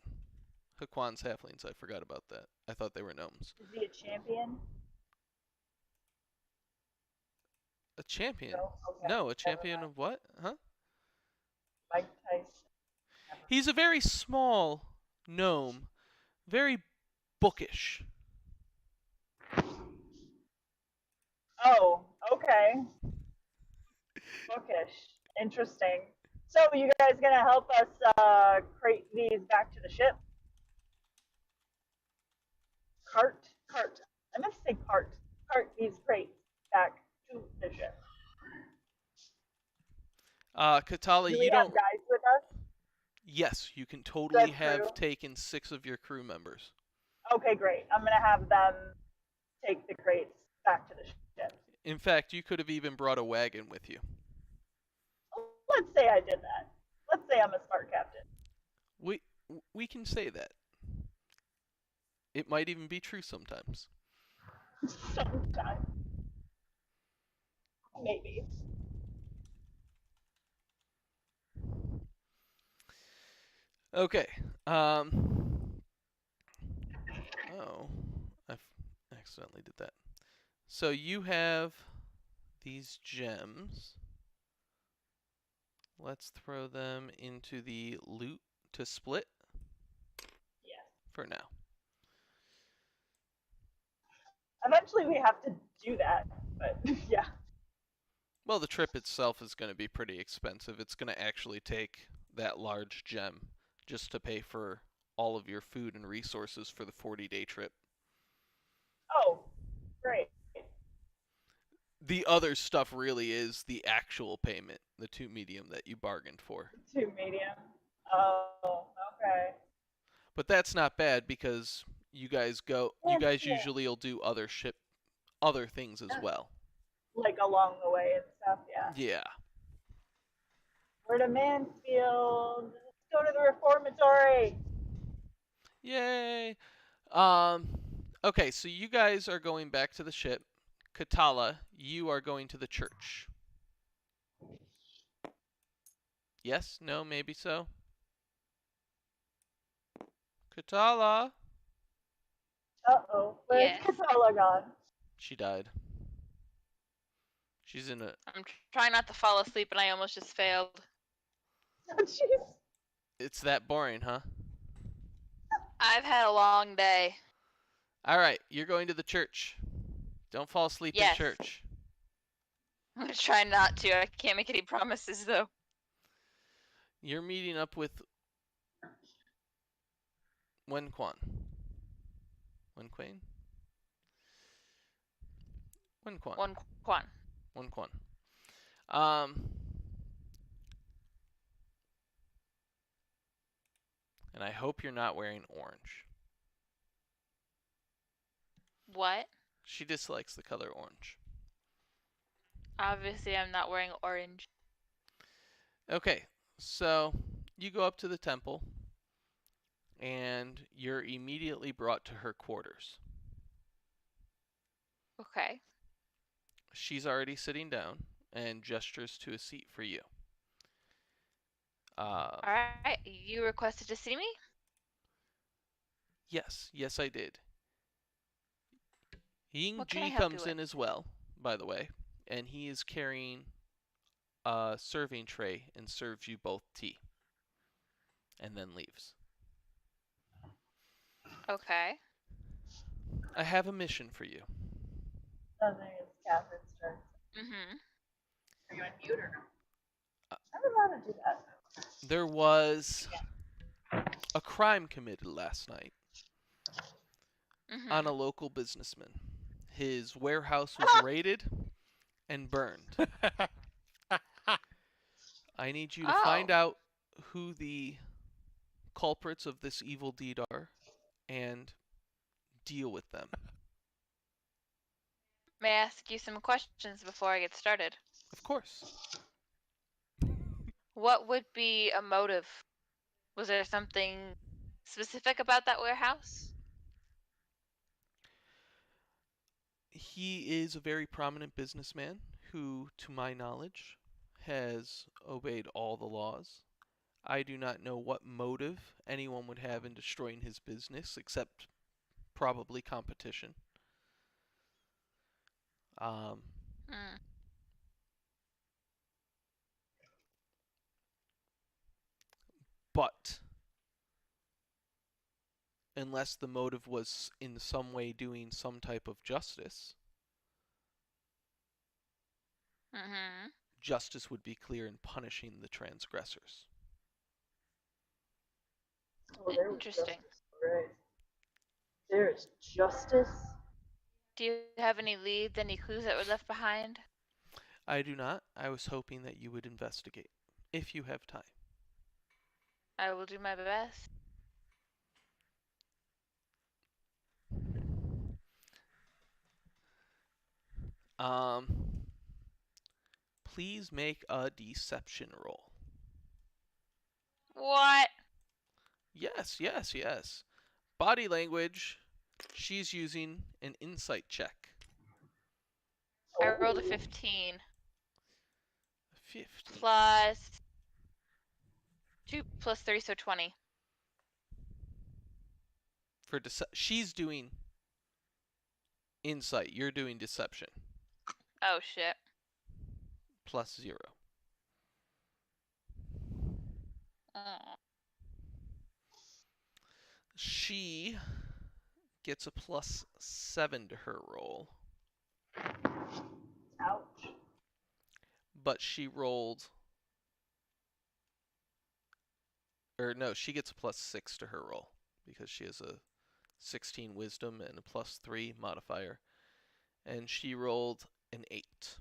Haquan's halflings, I forgot about that. I thought they were gnomes. Is he a champion? A champion? No? Okay. No, a Never champion mind. of what? Huh? Mike Tyson. He's a very small gnome. Very bookish. Oh, okay. Bookish. Interesting. So, you guys gonna help us crate these back to the ship? Cart. I meant to say cart. Cart these crates back to the ship. Katala, Do we you have don't. guys with us? Yes, you can totally crew? have taken 6 of your crew members. Okay, great. I'm gonna have them take the crates back to the ship. In fact, you could have even brought a wagon with you. Let's say I did that. Let's say I'm a smart captain. We can say that. It might even be true sometimes. Sometimes. Maybe. Okay. Oh, I accidentally did that. So you have these gems. Let's throw them into the loot to split Yes. for now. Eventually we have to do that, but yeah. Well, the trip itself is going to be pretty expensive. It's going to actually take that large gem just to pay for all of your food and resources for the 40-day trip. Oh, great. The other stuff really is the actual payment, the 2 medium that you bargained for. 2 medium. Oh, okay. But that's not bad because you guys Yeah. usually will do other things as well. Like along the way and stuff, yeah. Yeah. We're to Mansfield. Let's go to the reformatory. Yay. Okay, so you guys are going back to the ship. Katala, you are going to the church. Yes? No? Maybe so? Katala? Uh-oh. Where's Yes. Katala gone? She died. She's in a... I'm trying not to fall asleep and I almost just failed. Oh, jeez. It's that boring, huh? I've had a long day. Alright, you're going to the church. Don't fall asleep Yes. in church. I'm gonna try not to. I can't make any promises though. You're meeting up with Wenquan. Wenquan? Wenquan. One Quan. Wenquan. And I hope you're not wearing orange. What? She dislikes the color orange. Obviously, I'm not wearing orange. Okay, so you go up to the temple, and you're immediately brought to her quarters. Okay. She's already sitting down and gestures to a seat for you. All right. You requested to see me? Yes, I did. Ying What can I Ji help you comes in as well, by the way, and he is carrying a serving tray and serves you both tea, and then leaves. Okay. I have a mission for you. Nothing is Catherine's turn. Mm-hmm. Are you on mute or no? I'm allowed to do that. There was a crime committed last night Mm-hmm. on a local businessman. His warehouse was raided and burned. I need you to find out who the culprits of this evil deed are and deal with them. May I ask you some questions before I get started? Of course. What would be a motive? Was there something specific about that warehouse? He is a very prominent businessman who, to my knowledge, has obeyed all the laws. I do not know what motive anyone would have in destroying his business, except probably competition. Hmm. But unless the motive was in some way doing some type of justice, Mm-hmm. justice would be clear in punishing the transgressors. Oh, there was Interesting. justice. Right. There is justice. Do you have any leads, any clues that were left behind? I do not. I was hoping that you would investigate, if you have time. I will do my best. Please make a deception roll. What? Yes. Body language. She's using an insight check. I rolled a 15 15. plus 2 plus 3, so 20. She's doing insight. You're doing deception. Oh shit. Plus 0. Oh. She gets a plus 7 to her roll, Ouch. but she rolled or no, she gets a +6 to her roll because she has a 16 wisdom and a +3 modifier. And she rolled an 8.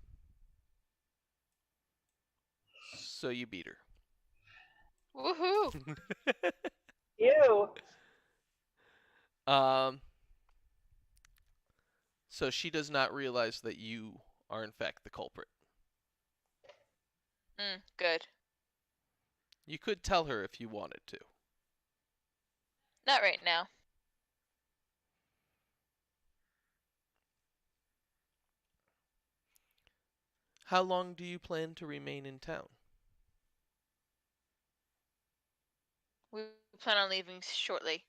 So you beat her. Woohoo! Ew. So she does not realize that you are in fact the culprit. Good. You could tell her if you wanted to. Not right now. How long do you plan to remain in town? We plan on leaving shortly.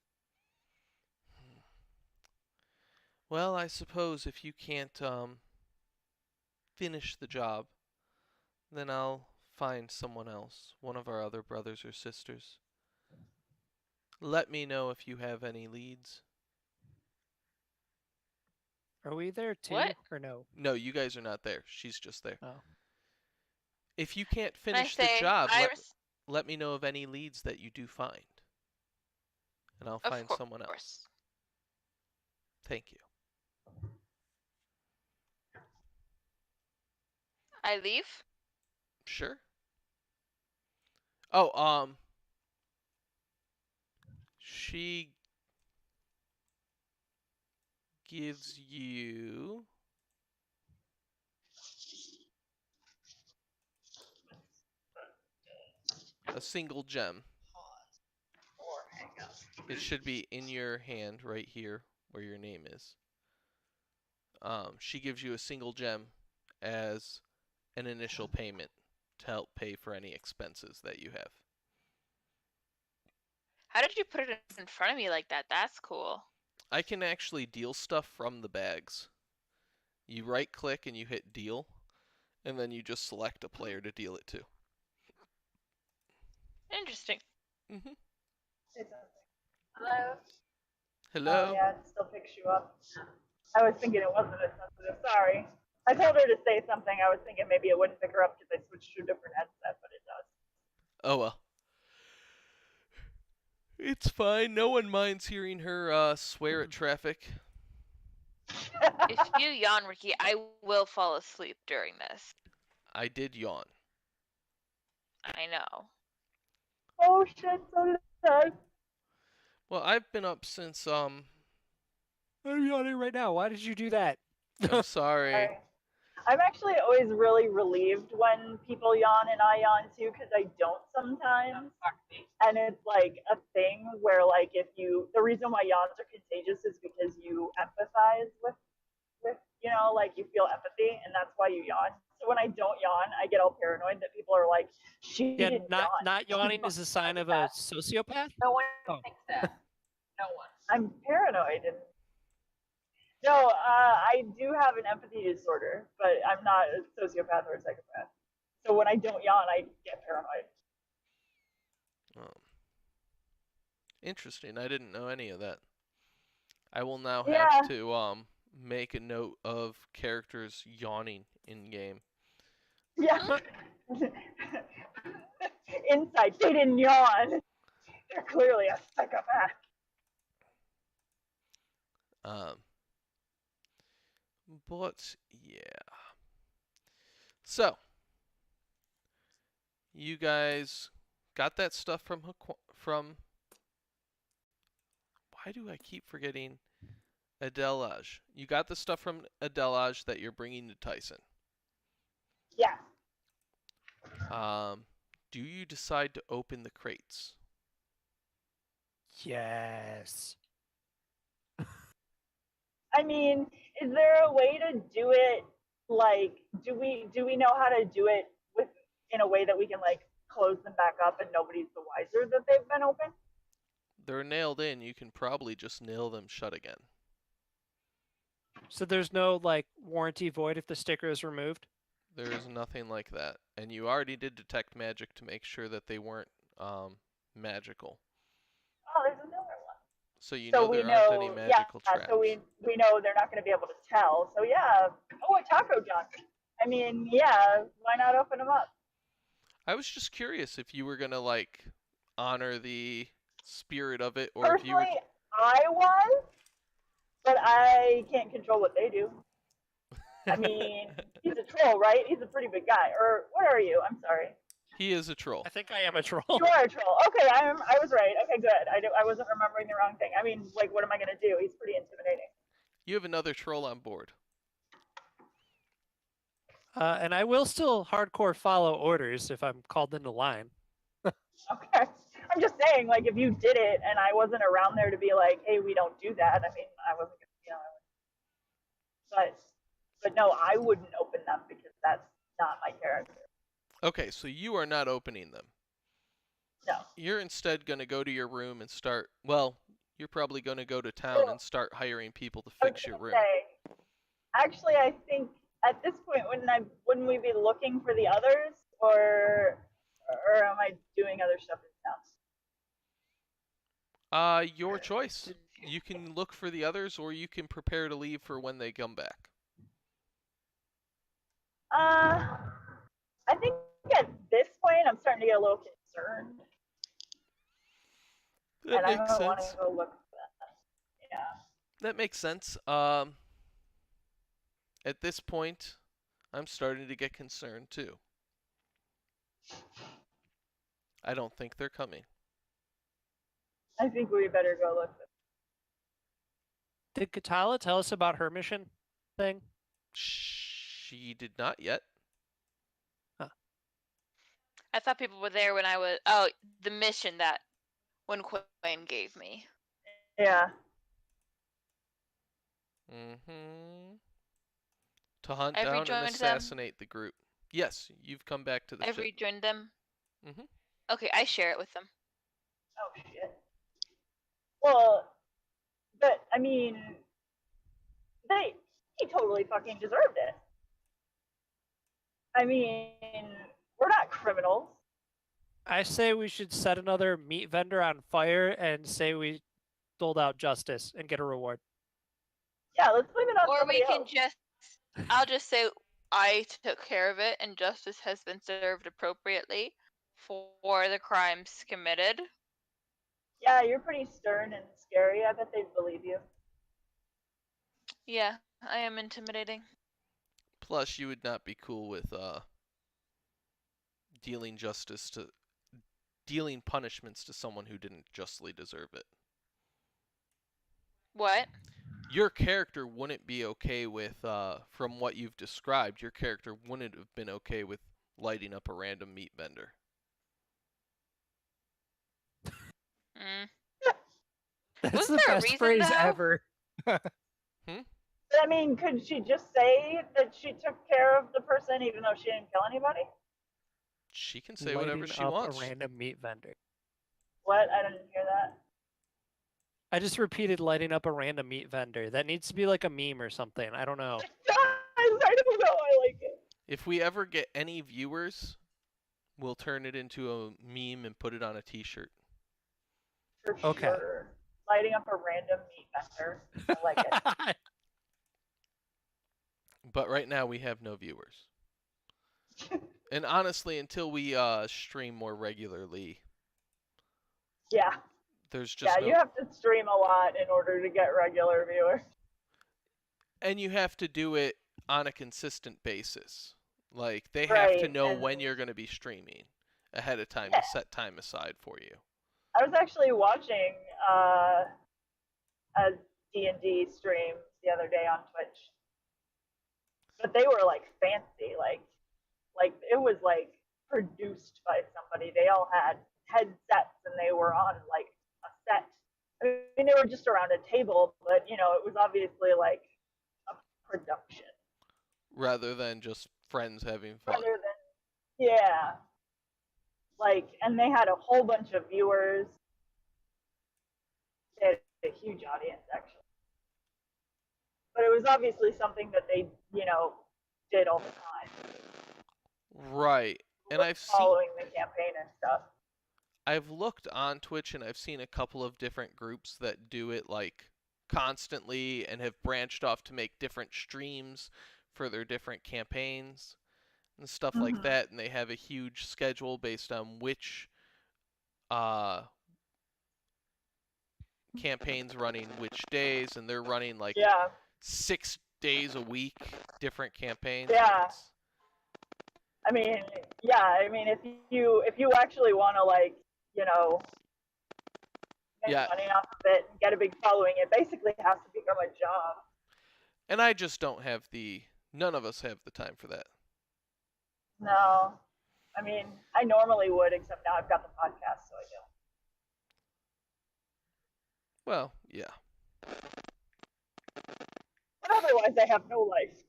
Well, I suppose if you can't finish the job, then I'll find someone else, one of our other brothers or sisters. Let me know if you have any leads. Are we there too, What? or no? No, you guys are not there. She's just there. Oh. If you can't Can I finish the say, job, Iris? let me know of any leads that you do find. And I'll Of find someone else. course. Thank you. I leave? Sure. Oh, she gives you a single gem. It should be in your hand right here where your name is. She gives you a single gem as an initial payment to help pay for any expenses that you have. How did you put it in front of me like that? That's cool. I can actually deal stuff from the bags. You right click and you hit deal, and then you just select a player to deal it to. Interesting. Mm-hmm. Say something. Hello? Hello? Oh, yeah, it still picks you up. I was thinking it wasn't as sensitive. Sorry. I told her to say something. I was thinking maybe it wouldn't pick her up because I switched to a different headset, but it does. Oh well. It's fine. No one minds hearing her swear at traffic. If you yawn, Ricky, I will fall asleep during this. I did yawn. I know. Oh shit, so did I. Well, I've been up since I'm yawning right now. Why did you do that? I'm sorry. Sorry. I'm actually always really relieved when people yawn and I yawn too, because I don't sometimes. And it's like a thing where like the reason why yawns are contagious is because you empathize with like you feel empathy and that's why you yawn. So when I don't yawn, I get all paranoid that people are like, she Yeah, didn't not yawn. not yawning is a sign of a sociopath. No one Oh. thinks that. No one. I'm paranoid. And no, I do have an empathy disorder, but I'm not a sociopath or a psychopath. So when I don't yawn, I get paranoid. Interesting. I didn't know any of that. I will now Yeah. have to make a note of characters yawning in game. Yeah. Insight, they didn't yawn. They're clearly a psychopath. But yeah. So you guys got that stuff from. Why do I keep forgetting Adelage? You got the stuff from Adelage that you're bringing to Tyson. Yeah. Do you decide to open the crates? Yes. I mean, is there a way to do it? Like, do we know how to do it in a way that we can like close them back up and nobody's the wiser that they've been open? They're nailed in. You can probably just nail them shut again. So there's no like warranty void if the sticker is removed. There is nothing like that. And you already did detect magic to make sure that they weren't magical. Oh, there's another one. So you So know we there aren't know, any magical traps. so we know they're not going to be able to tell. So yeah. Oh, a taco John. I mean, yeah. Why not open them up? I was just curious if you were gonna like honor the spirit of it, or if you were Personally, I was, but I can't control what they do. I mean, he's a troll, right? He's a pretty big guy. Or what are you? I'm sorry. he is a troll. I think I am a troll. You are a troll. Okay, I was right. Okay, good. I wasn't remembering the wrong thing. I mean, like, what am I gonna do? He's pretty intimidating. You have another troll on board. And I will still hardcore follow orders if I'm called into line. Okay. I'm just saying, like, if you did it and I wasn't around there to be like, hey, we don't do that. I mean, I wasn't gonna, but no, I wouldn't open them because that's not my character. Okay, so you are not opening them. No. You're instead going to go to your room and start, well, you're probably going to go to town and start hiring people to I was fix your gonna room. say, actually, I think at this point, wouldn't we be looking for the others, or am I doing other stuff in town? Your choice. You can look for the others, or you can prepare to leave for when they come back. I think at this point, I'm starting to get a little concerned, That and I makes don't want sense. to go look for that. Yeah. That makes sense. At this point, I'm starting to get concerned too. I don't think they're coming. I think we better go look. Did Katala tell us about her mission thing? She did not yet. I thought people were there when I was. Oh, the mission that when Quinn gave me. Yeah. Mm-hmm. To hunt I've down and rejoined them. assassinate the group. Yes, you've come back to the I've ship. rejoined them. Mhm. Okay, I share it with them. Oh shit. Well, but I mean, he totally fucking deserved it. I mean, we're not criminals. I say we should set another meat vendor on fire and say we doled out justice and get a reward. Yeah, let's blame it on Or somebody we can else. just. I'll just say I took care of it and justice has been served appropriately for the crimes committed. Yeah, you're pretty stern and scary. I bet they'd believe you. Yeah, I am intimidating. Plus, you would not be cool with dealing punishments to someone who didn't justly deserve it. What? Your character wouldn't be okay with, from what you've described, your character wouldn't have been okay with lighting up a random meat vendor. Mm. That's Wasn't the there a best reason, phrase though? ever. I mean, could she just say that she took care of the person even though she didn't kill anybody? She can say whatever Lighting she up wants. a random meat vendor. What? I didn't hear that. I just repeated lighting up a random meat vendor. That needs to be like a meme or something. I don't know. Guys, I don't know. I like it. If we ever get any viewers, we'll turn it into a meme and put it on a t-shirt. For Okay. sure. Lighting up a random meat vendor. I like it. But right now we have no viewers. And honestly, until we stream more regularly, Yeah. there's just Yeah, no... you have to stream a lot in order to get regular viewers. And you have to do it on a consistent basis. Like, they have to Right, know and- when you're going to be streaming ahead of time Yeah. to set time aside for you. I was actually watching a D&D stream the other day on Twitch. But they were like fancy, like it was like produced by somebody. They all had headsets and they were on like a set. I mean, they were just around a table, but you know, it was obviously like a production Rather than just friends having fun. rather than, yeah. Like, and they had a whole bunch of viewers. They had a huge audience, actually. But it was obviously something that they, you know, did all the time. Right. And I've seen... following the campaign and stuff. I've looked on Twitch and I've seen a couple of different groups that do it like constantly and have branched off to make different streams for their different campaigns and stuff like Mhm. that. And they have a huge schedule based on which campaigns running which days, and they're running like Yeah. 6 days a week, different campaigns. Yeah. It's- I mean, yeah. I mean, if you actually want to make Yeah. money off of it and get a big following, it basically has to become a job. And I just don't have none of us have the time for that. No. I mean, I normally would, except now I've got the podcast, so I don't. Well, yeah. But otherwise, I have no life.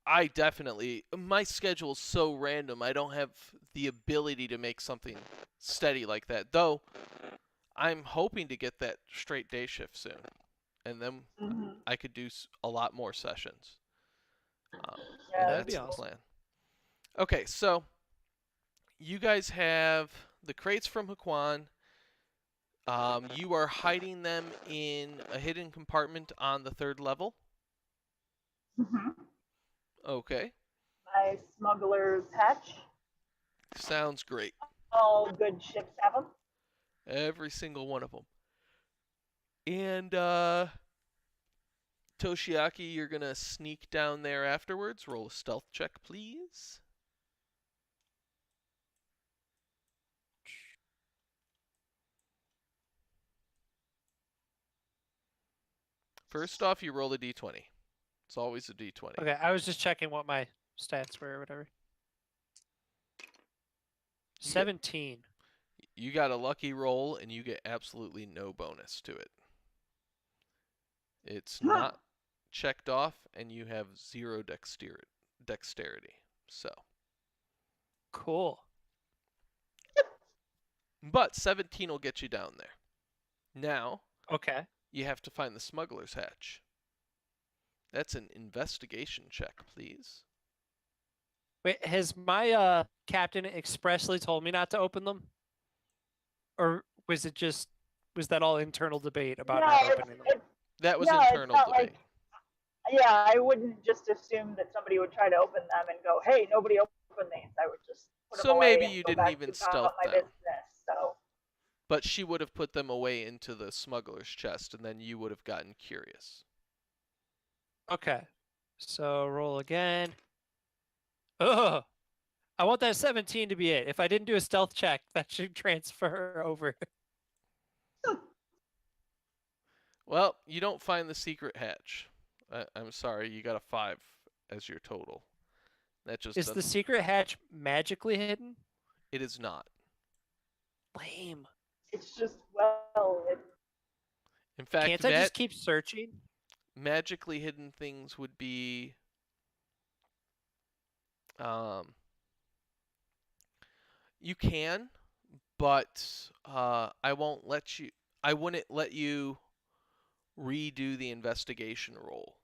I definitely, my schedule's so random, I don't have the ability to make something steady like that. Though, I'm hoping to get that straight day shift soon. And then Mhm. I could do a lot more sessions. Yeah, And that'd be that's the awesome. plan. Okay, so you guys have the crates from Haquan. You are hiding them in a hidden compartment on the 3rd level. Mhm. Okay, My smuggler's hatch. sounds great. All good ships have them. Every single one of them. And Toshiaki, you're gonna sneak down there afterwards. Roll a stealth check, please. First off, you roll a d20. It's always a d20. Okay, I was just checking what my stats were or whatever. 17. You got a lucky roll, and you get absolutely no bonus to it. It's Huh. not checked off, and you have 0 dexterity. So, Cool. but 17 will get you down there. Now, Okay. you have to find the smuggler's hatch. That's an investigation check, please. Wait, has my captain expressly told me not to open them? Or was that all internal debate about not opening them? That was No, it's internal not debate. Yeah, I wouldn't just assume that somebody would try to open them and go, "Hey, nobody open these." I would just put them So away maybe and you go didn't back even to stealth my them. business. So But she would have put them away into the smuggler's chest, and then you would have gotten curious. Okay. So roll again. Ugh. I want that 17 to be it. If I didn't do a stealth check, that should transfer over. Well, you don't find the secret hatch. I'm sorry, you got a 5 as your total. That just Is the doesn't- secret hatch magically hidden? It is not. Lame. it's just In fact, Can't I just keep searching? magically hidden things would be you can, but I wouldn't let you redo the investigation roll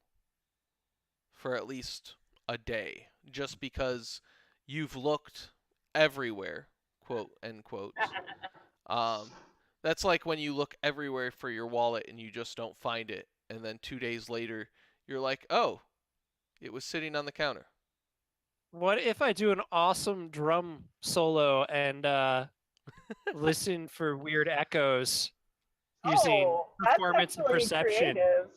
for at least a day, just because you've looked everywhere, quote end quote. That's like when you look everywhere for your wallet and you just don't find it, and then 2 days later you're like, oh, it was sitting on the counter. What if I do an awesome drum solo and listen for weird echoes using that's performance and actually perception? creative.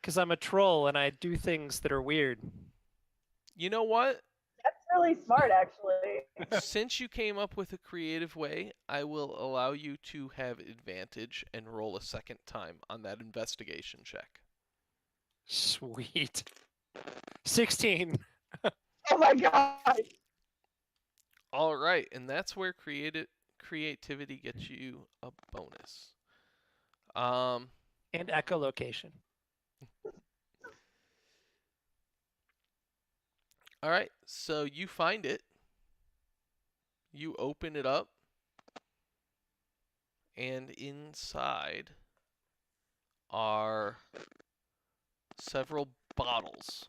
Because I'm a troll and I do things that are weird. You know what? That's really smart, actually. Since you came up with a creative way, I will allow you to have advantage and roll a second time on that investigation check. Sweet. 16. Oh my god! All right, and that's where creativity gets you a bonus. And echolocation. All right, so you find it. You open it up, and inside are several bottles.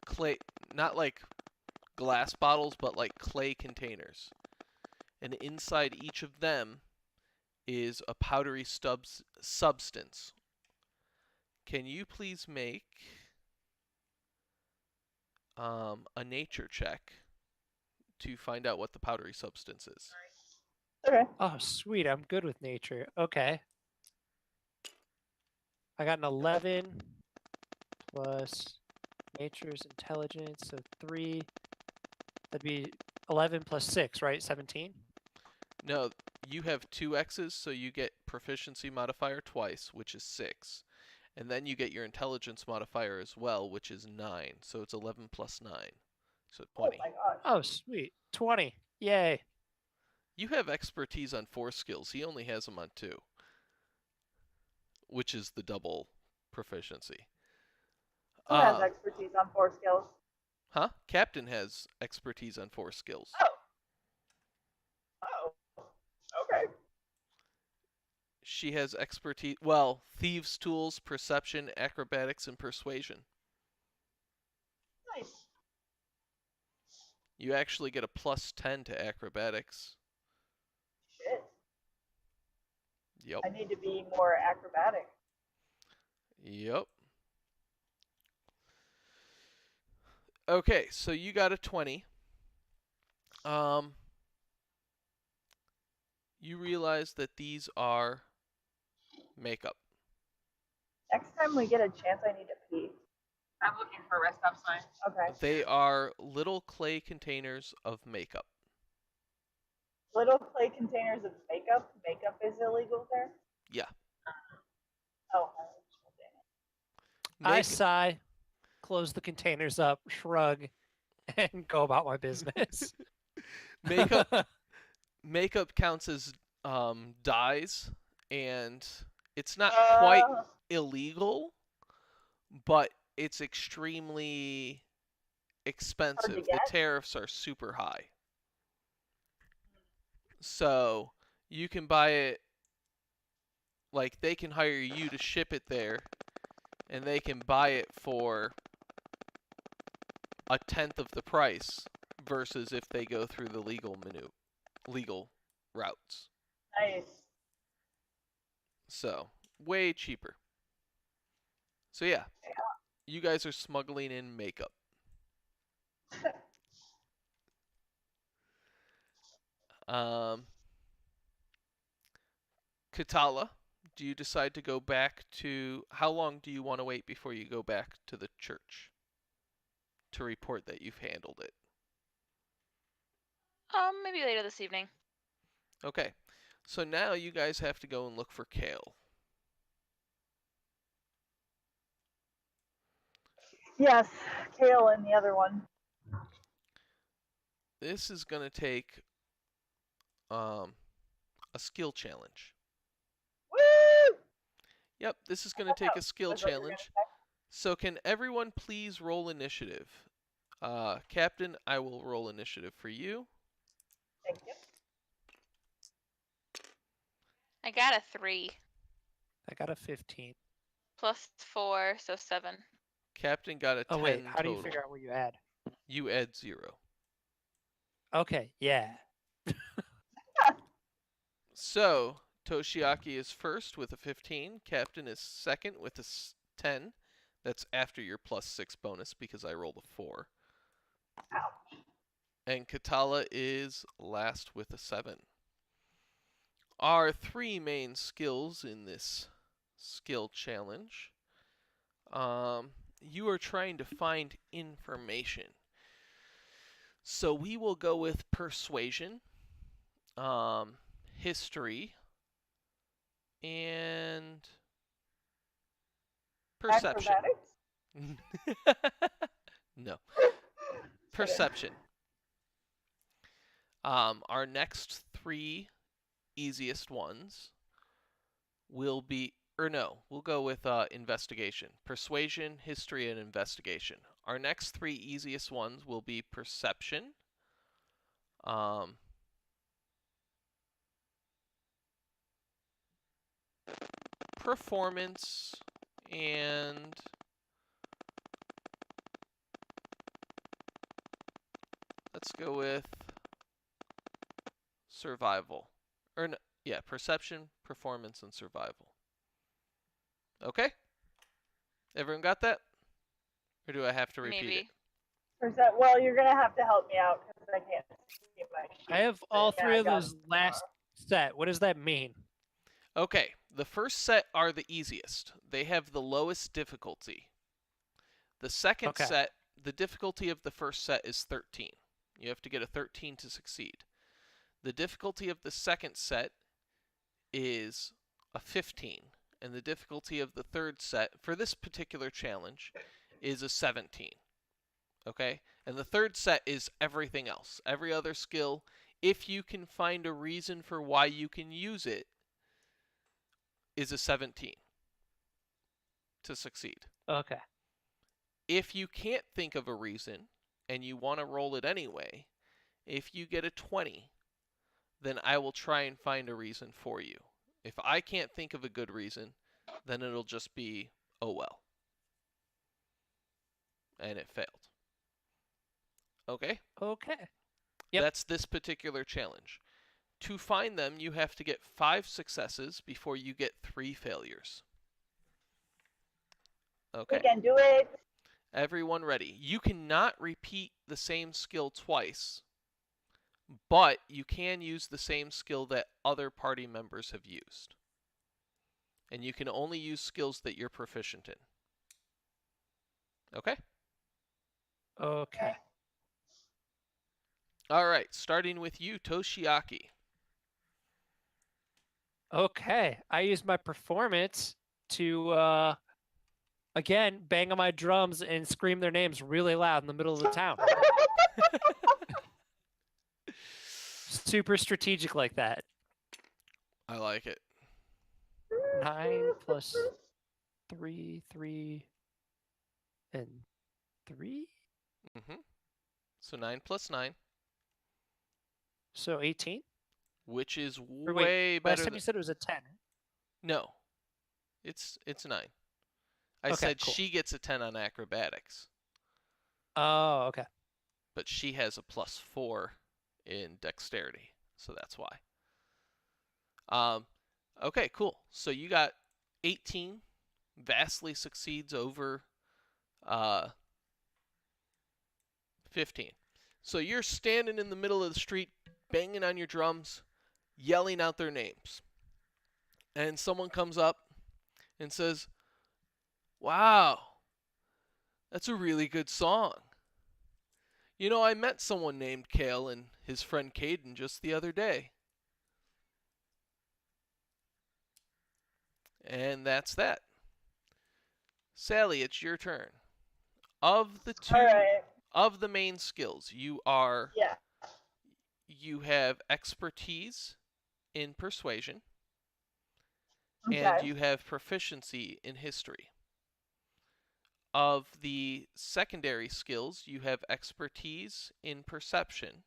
Clay, not like glass bottles, but like clay containers. And inside each of them is a powdery substance. Can you please make a nature check to find out what the powdery substance is? Okay. Oh, sweet. I'm good with nature. Okay. I got an 11 plus nature's intelligence, so 3. That'd be 11 plus 6, right? 17? No, you have 2 X's, so you get proficiency modifier twice, which is 6. And then you get your intelligence modifier as well, which is 9. So it's 11 plus 9. So 20. Oh my gosh. Oh, sweet. 20. Yay. You have expertise on 4 skills. He only has them on 2, which is the double proficiency. Who has expertise on 4 skills? Huh? Captain has expertise on 4 skills. Oh. Okay. She has expertise, well, thieves' tools, perception, acrobatics, and persuasion. Nice. You actually get a plus 10 to acrobatics. Shit. Yep. I need to be more acrobatic. Yep. Okay, so you got a 20. You realize that these are makeup. Next time we get a chance, I need to pee. I'm looking for a rest stop sign. Okay. They are little clay containers of makeup. Little clay containers of makeup. Makeup is illegal there? Yeah. Oh. I sigh, close the containers up, shrug, and go about my business. Makeup counts as dyes, and it's not quite illegal, but it's extremely expensive. The get. tariffs are super high. So you can buy it, like they can hire you to ship it there, and they can buy it for 1/10 of the price versus if they go through the legal routes. Nice. So, way cheaper. So yeah, you guys are smuggling in makeup. Katala, do you decide to go back to... How long do you want to wait before you go back to the church to report that you've handled it? Maybe later this evening. Okay, so now you guys have to go and look for Kale. Yes, Kale and the other one. This is going to take a skill challenge. Woo! Yep, this is going to take a skill That's what you're gonna challenge. So can everyone please roll initiative? Captain, I will roll initiative for you. Thank you. I got a 3 I got a 15. plus 4, so 7. Captain got a 10 Oh, wait. How do total. you figure out what you add? You add 0. Okay, yeah. So, Toshiaki is first with a 15. Captain is second with a 10. That's after your plus 6 bonus because I rolled a 4. Ouch. And Katala is last with a 7. Our 3 main skills in this skill challenge. You are trying to find information. So we will go with persuasion, history, and perception. Acrobatics? No. Perception. Our next 3 easiest ones will be, or no, we'll go with investigation. Persuasion, history, and investigation. Our next 3 easiest ones will be perception, performance, and let's go with survival. Or no, yeah, perception, performance, and survival. Okay? Everyone got that? Or do I have to repeat Maybe. it? Well, you're gonna have to help me out because I can't see my sheet. I have all Yeah, 3 I of got those last set. What does that mean? Okay, the first set are the easiest. They have the lowest difficulty. The second Okay. set, the difficulty of the first set is 13. You have to get a 13 to succeed. The difficulty of the second set is a 15, and the difficulty of the third set for this particular challenge is a 17. Okay? And the third set is everything else. Every other skill, if you can find a reason for why you can use it, is a 17 to succeed. Okay. If you can't think of a reason and you want to roll it anyway, if you get a 20, then I will try and find a reason for you. If I can't think of a good reason, then it'll just be, oh well. And it failed. Okay? Okay. Yep. That's this particular challenge. To find them, you have to get 5 successes before you get 3 failures. Okay? We can do it. Everyone ready. You cannot repeat the same skill twice, but you can use the same skill that other party members have used. And you can only use skills that you're proficient in. Okay? Okay. All right, starting with you, Toshiaki. Okay. I use my performance to again bang on my drums and scream their names really loud in the middle of the town. Super strategic like that. I like it. 9 plus 3, 3, and 3? So 9 plus 9, So 18? which is Or way wait, better last time than... you said it was a 10. No. It's 9. I Okay, said cool. she gets a 10 on acrobatics, Oh, okay. but she has a +4 in dexterity, so that's why. Okay, cool. So you got 18, vastly succeeds over 15. So you're standing in the middle of the street, banging on your drums, yelling out their names. And someone comes up and says, "Wow, that's a really good song. You know, I met someone named Kale and his friend Caden just the other day." And that's that. Sally, it's your turn. Of the two, All right. of the main skills, you have expertise in persuasion, Okay. and you have proficiency in history. Of the secondary skills, you have expertise in perception.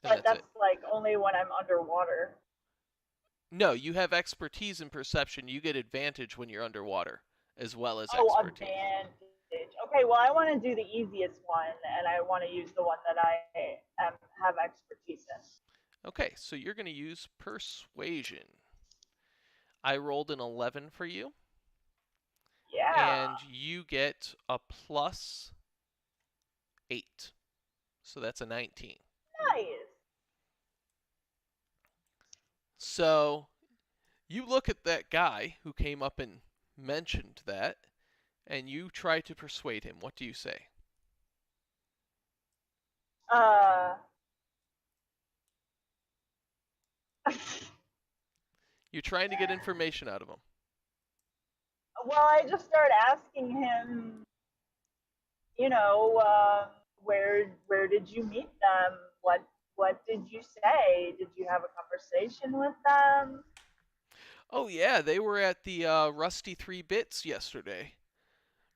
And But that's it. that's like only when I'm underwater. No, you have expertise in perception. You get advantage when you're underwater, as well as Oh, expertise. advantage. Okay, well, I want to do the easiest one, and I want to use the one that I have expertise in. Okay, so you're going to use persuasion. I rolled an 11 for you, Yeah. and you get a +8. So that's a 19. Nice. So you look at that guy who came up and mentioned that, and you try to persuade him. What do you say? You're trying to get information out of him. Well, I just started asking him, you know, where did you meet them? What did you say? Did you have a conversation with them? Oh yeah, they were at the Rusty 3 Bits yesterday.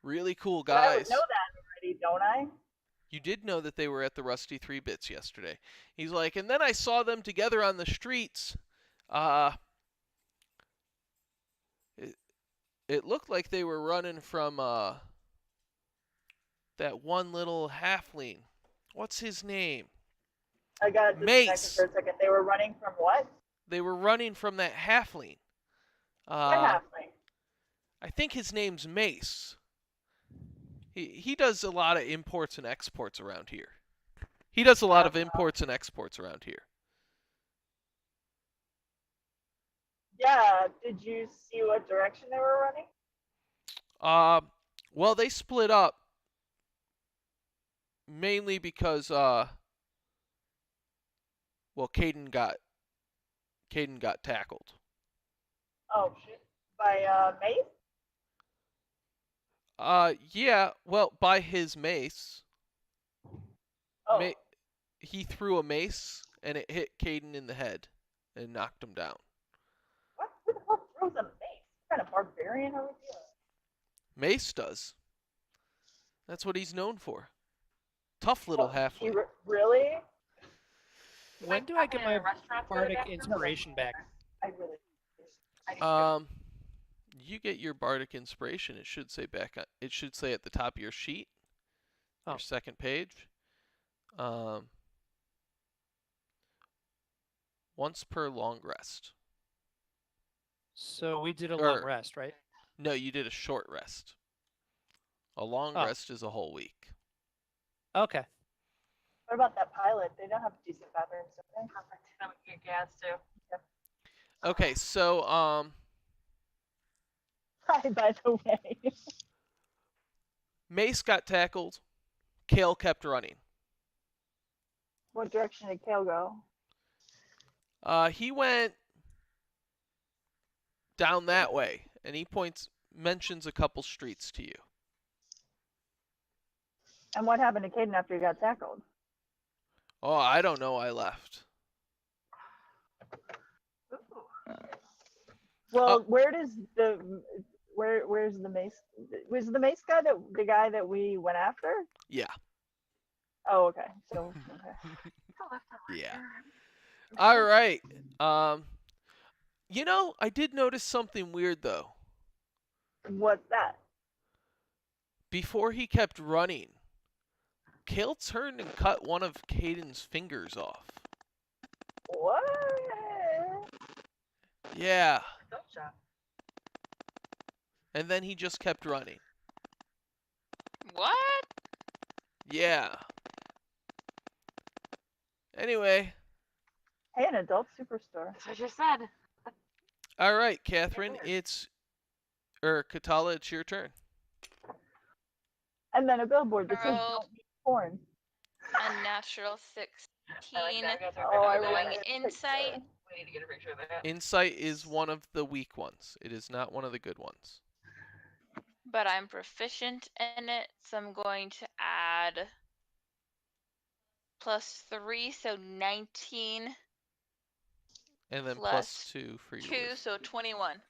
Really cool But I would guys. know that already, don't I? You did know that they were at the Rusty 3 Bits yesterday. He's like, and then I saw them together on the streets. It looked like they were running from that one little halfling. What's his name? I got Mace. disconnected for a second. They were running from what? They were running from that halfling. What halfling? I think his name's Mace. He does a lot of imports and exports around here. He does a lot of imports and exports around here. Yeah, did you see what direction they were running? Well, they split up mainly because well, Caden got tackled. Oh shit. By Mace? Yeah, well, by his mace. Oh. He threw a mace and it hit Caden in the head and knocked him down. What? Who the hell throws a mace? What kind of barbarian are we doing? Mace does. That's what he's known for. Tough little He halfling. really? When do I get my restaurants the other bardic day? inspiration back? I really. I need to. You get your bardic inspiration. It should say it should say at the top of your sheet, Oh. your second page. Once per long rest. So we did a long rest, right? No, you did a short rest. A long rest is a whole week. Okay. What about that pilot? They don't have decent bathrooms, do they? Then we can get gas too. Okay, so Hi, by the way. Mace got tackled. Kale kept running. What direction did Kale go? He went down that way, and he mentions a couple streets to you. And what happened to Caden after he got tackled? Oh, I don't know. I left. Well, where's the mace? Was the mace guy the guy that we went after? Yeah. Oh, okay. So okay. Yeah. All right. I did notice something weird though. What's that? Before he kept running, Kale turned and cut one of Caden's fingers off. What? Yeah. Gotcha. And then he just kept running. What? Yeah. Anyway. Hey, an adult superstore. That's what you said. All right, Catherine, Katala, it's your turn. And then a billboard that says Girl. "Don't eat porn." A natural 16. Oh, I Going read it. insight. We need to get a picture of that. Insight is one of the weak ones. It is not one of the good ones. But I'm proficient in it, so I'm going to add +3, so 19. And then Plus +2 for your 2, wisdom. so 21.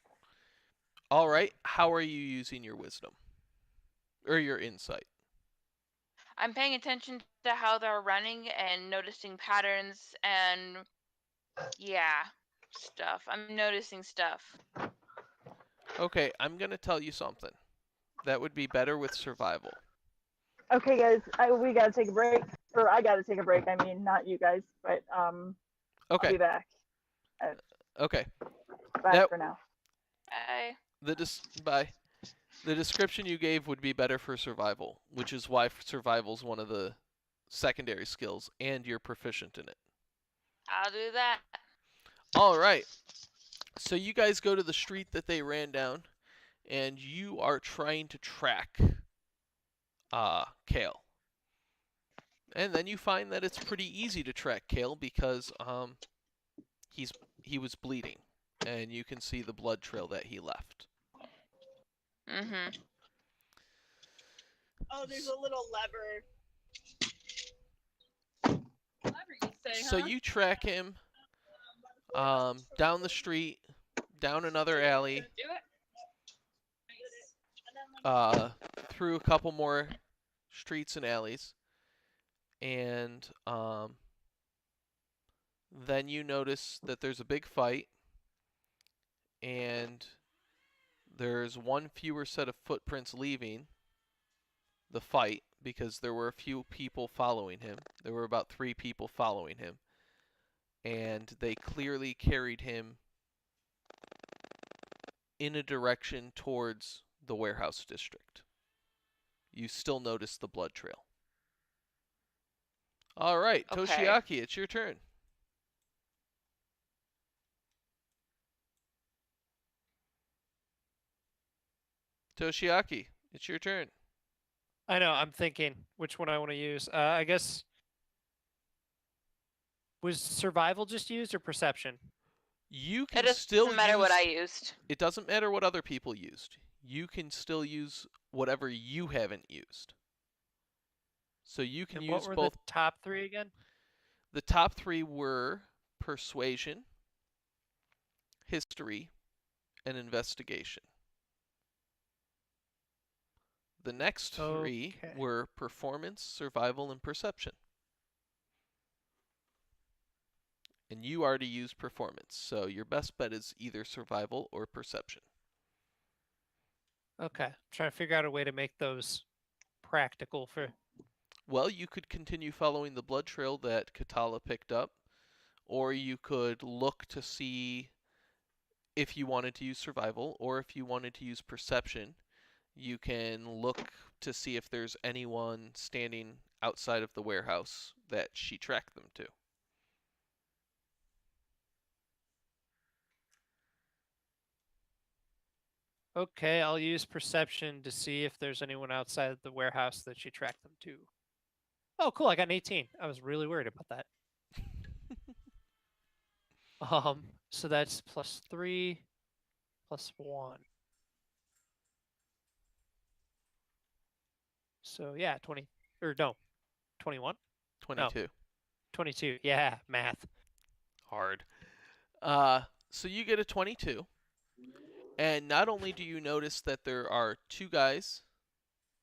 All right. How are you using your wisdom? Or your insight? I'm paying attention to how they're running and noticing patterns and stuff. I'm noticing stuff. Okay, I'm going to tell you something. That would be better with survival. Okay, guys, we gotta take a break. Or I gotta take a break. I mean, not you guys, but Okay. I'll be back. Okay. Bye for now. Bye. Bye. The description you gave would be better for survival, which is why survival's one of the secondary skills, and you're proficient in it. I'll do that. All right. So you guys go to the street that they ran down, and you are trying to track Kale. And then you find that it's pretty easy to track Kale because he was bleeding, and you can see the blood trail that he left. Mm-hmm. Oh, there's a little lever. So you track him down the street, down another alley, through a couple more streets and alleys, and then you notice that there's a big fight, and there's one fewer set of footprints leaving the fight because there were a few people following him. There were about 3 people following him, and they clearly carried him in a direction towards the warehouse district. You still notice the blood trail. All right, Okay. Toshiaki, it's your turn. Toshiaki, it's your turn. I know. I'm thinking which one I want to use. I guess was survival just used or perception? You It can doesn't still matter what I use. used. It doesn't matter what other people used. You can still use whatever you haven't used. So you can And use what were both. the top three again? The top three were persuasion, history, and investigation. The next three Okay. were performance, survival, and perception. And you already used performance, so your best bet is either survival or perception. Okay. Trying to figure out a way to make those practical for. Well, you could continue following the blood trail that Katala picked up, or you could look to see if you wanted to use survival, or if you wanted to use perception, you can look to see if there's anyone standing outside of the warehouse that she tracked them to. Okay, I'll use perception to see if there's anyone outside the warehouse that she tracked them to. Oh, cool! I got an 18. I was really worried about that. So that's +3, +1. So yeah, 20 or no, 21, 22. 22. Yeah, math. Hard. So you get a 22. And not only do you notice that there are three guys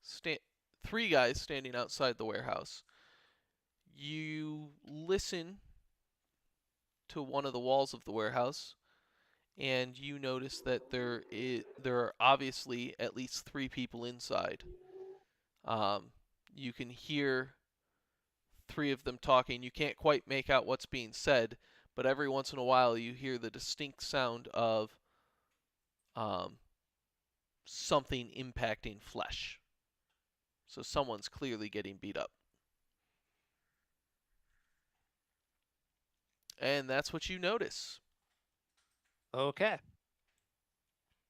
standing outside the warehouse, you listen to one of the walls of the warehouse, and you notice that there are obviously at least 3 people inside. You can hear 3 of them talking. You can't quite make out what's being said, but every once in a while you hear the distinct sound of something impacting flesh. So someone's clearly getting beat up. And that's what you notice. Okay.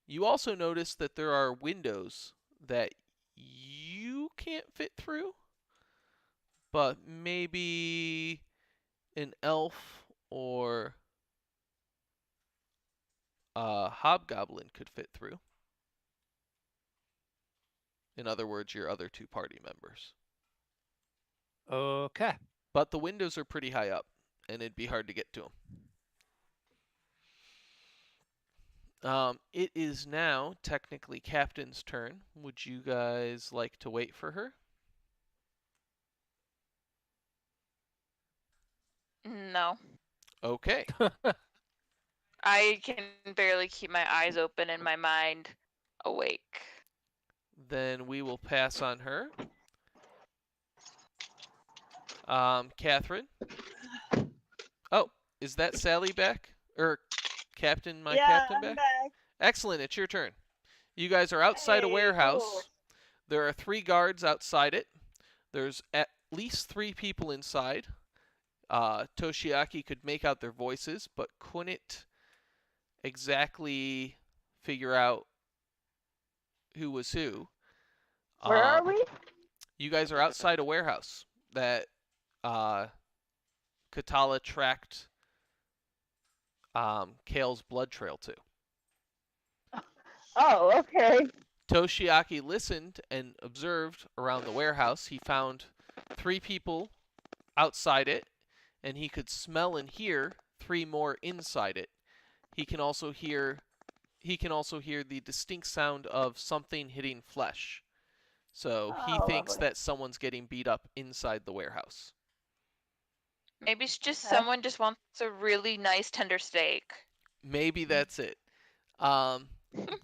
You also notice that there are windows that you can't fit through, but maybe an elf or a hobgoblin could fit through. In other words, your other 2 party members. Okay. But the windows are pretty high up, and it'd be hard to get to them. It is now technically Captain's turn. Would you guys like to wait for her? No. Okay. I can barely keep my eyes open and my mind awake. Then we will pass on her. Catherine? Oh, is that Sally back? Or Captain, my captain I'm back? back. Excellent, it's your turn. You guys are outside a Hey, warehouse. cool. There are 3 guards outside it. There's at least 3 people inside. Toshiaki could make out their voices, but couldn't exactly figure out who was who. Where are we? You guys are outside a warehouse that Katala tracked Kale's blood trail to. Oh, okay. Toshiaki listened and observed around the warehouse. He found 3 people outside it, and he could smell and hear 3 more inside it. He can also hear the distinct sound of something hitting flesh. So he Oh, thinks lovely. that someone's getting beat up inside the warehouse. Maybe it's just Okay. someone just wants a really nice tender steak. Maybe that's it.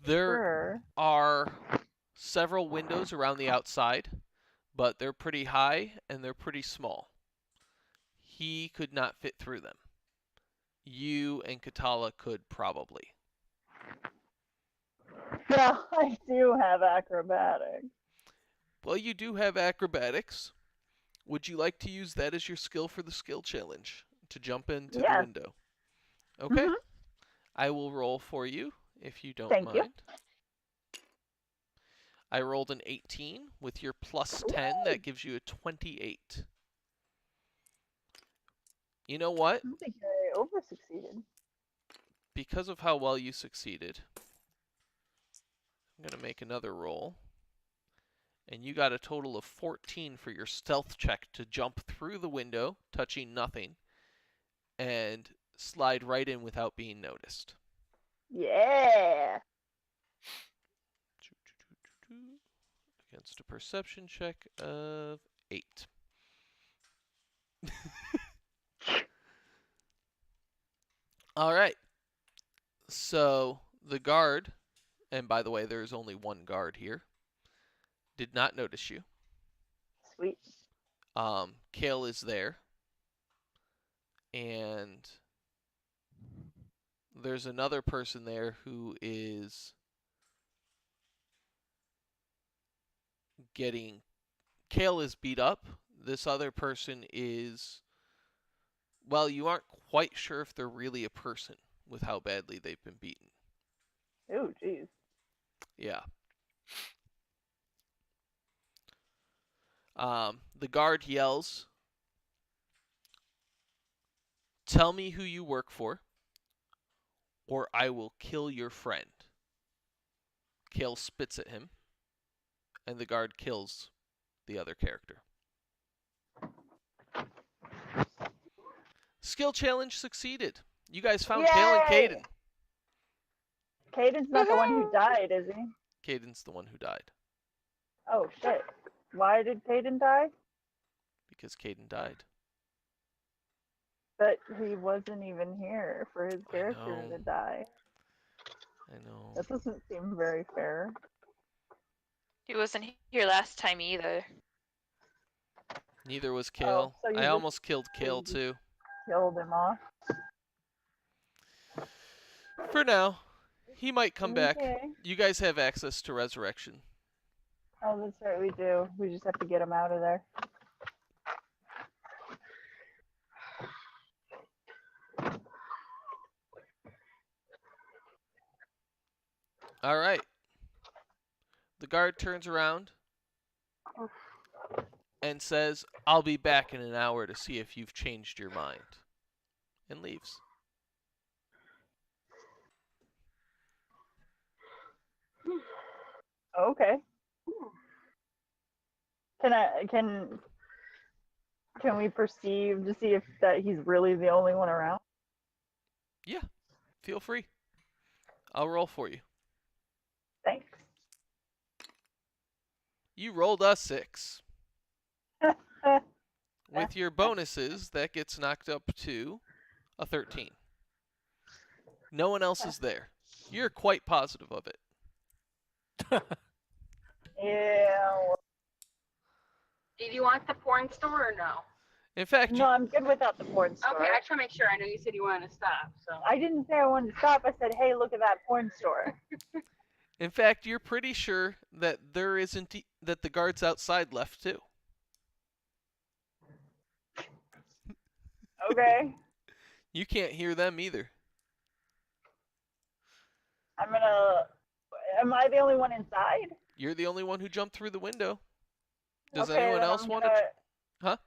There Sure. are several windows around the outside, but they're pretty high and they're pretty small. He could not fit through them. You and Katala could probably. Yeah, I do have acrobatics. Well, you do have acrobatics. Would you like to use that as your skill for the skill challenge? To jump into the Yes. window? Okay. Mhm. I will roll for you if you don't Thank you. mind. I rolled an 18. With your plus 10, that gives you a 28. You know what? I don't think I over succeeded. Because of how well you succeeded, I'm going to make another roll. And you got a total of 14 for your stealth check to jump through the window, touching nothing, and slide right in without being noticed. Yeah. Against a perception check of 8. All right. So the guard, and by the way, there's only one guard here, did not notice you. Sweet. Kale is there. And there's another person there who is getting... Kale is beat up. This other person is... Well, you aren't quite sure if they're really a person with how badly they've been beaten. Oh, jeez. Yeah. The guard yells, "Tell me who you work for, or I will kill your friend." Kale spits at him, and the guard kills the other character. Skill challenge succeeded. You guys found Kale and Yay! Caden. Caden's not the one who died, is he? Caden's the one who died, Oh, shit. Why did Caden die? because Caden died. But he wasn't even here for his I character know. to die. I know. That doesn't seem very fair. He wasn't here last time either. Neither was Kale. so you I just- almost killed Kale you- too. Killed him off. For now. He might come back. Okay. You guys have access to resurrection. Oh, that's right, we do. We just have to get him out of there. All right. The guard turns around and says, "I'll be back in an hour to see if you've changed your mind," and leaves. Okay. Can we perceive to see if that he's really the only one around? Yeah, feel free. I'll roll for you. Thanks. You rolled a 6. With your bonuses, that gets knocked up to a 13. No one else is there. You're quite positive of it. Yeah. well, Did you want the porn store or no? In fact, No, I'm good without the porn store. Okay, I just want to make sure. I know you said you wanted to stop, so. I didn't say I wanted to stop. I said, hey, look at that porn store. you're pretty sure that there isn't that the guards outside left too. Okay. You can't hear them either. Am I the only one inside? You're the only one who jumped through the window. Does Okay, anyone then else I'm want gonna- to? Huh?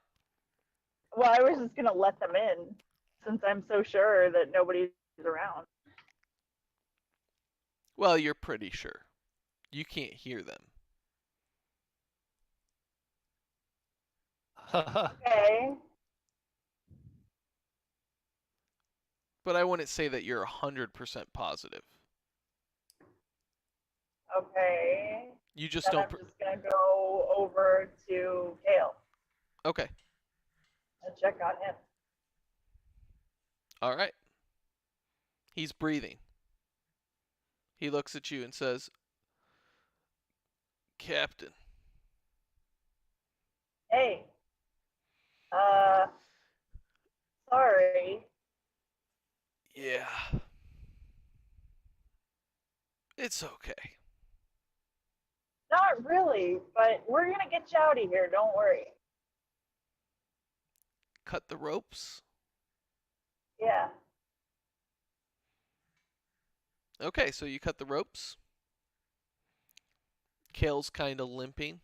Well, I was just gonna let them in, since I'm so sure that nobody's around. Well, you're pretty sure. You can't hear them. Okay. But I wouldn't say that you're 100% positive. Okay. You just Then don't. I'm just gonna go over to Kale Okay. and check on him. All right. He's breathing. He looks at you and says, "Captain." Hey. Sorry. Yeah. It's okay. Not really, but we're gonna get you out of here. Don't worry. Cut the ropes. Yeah. Okay, so you cut the ropes. Kale's kind of limping.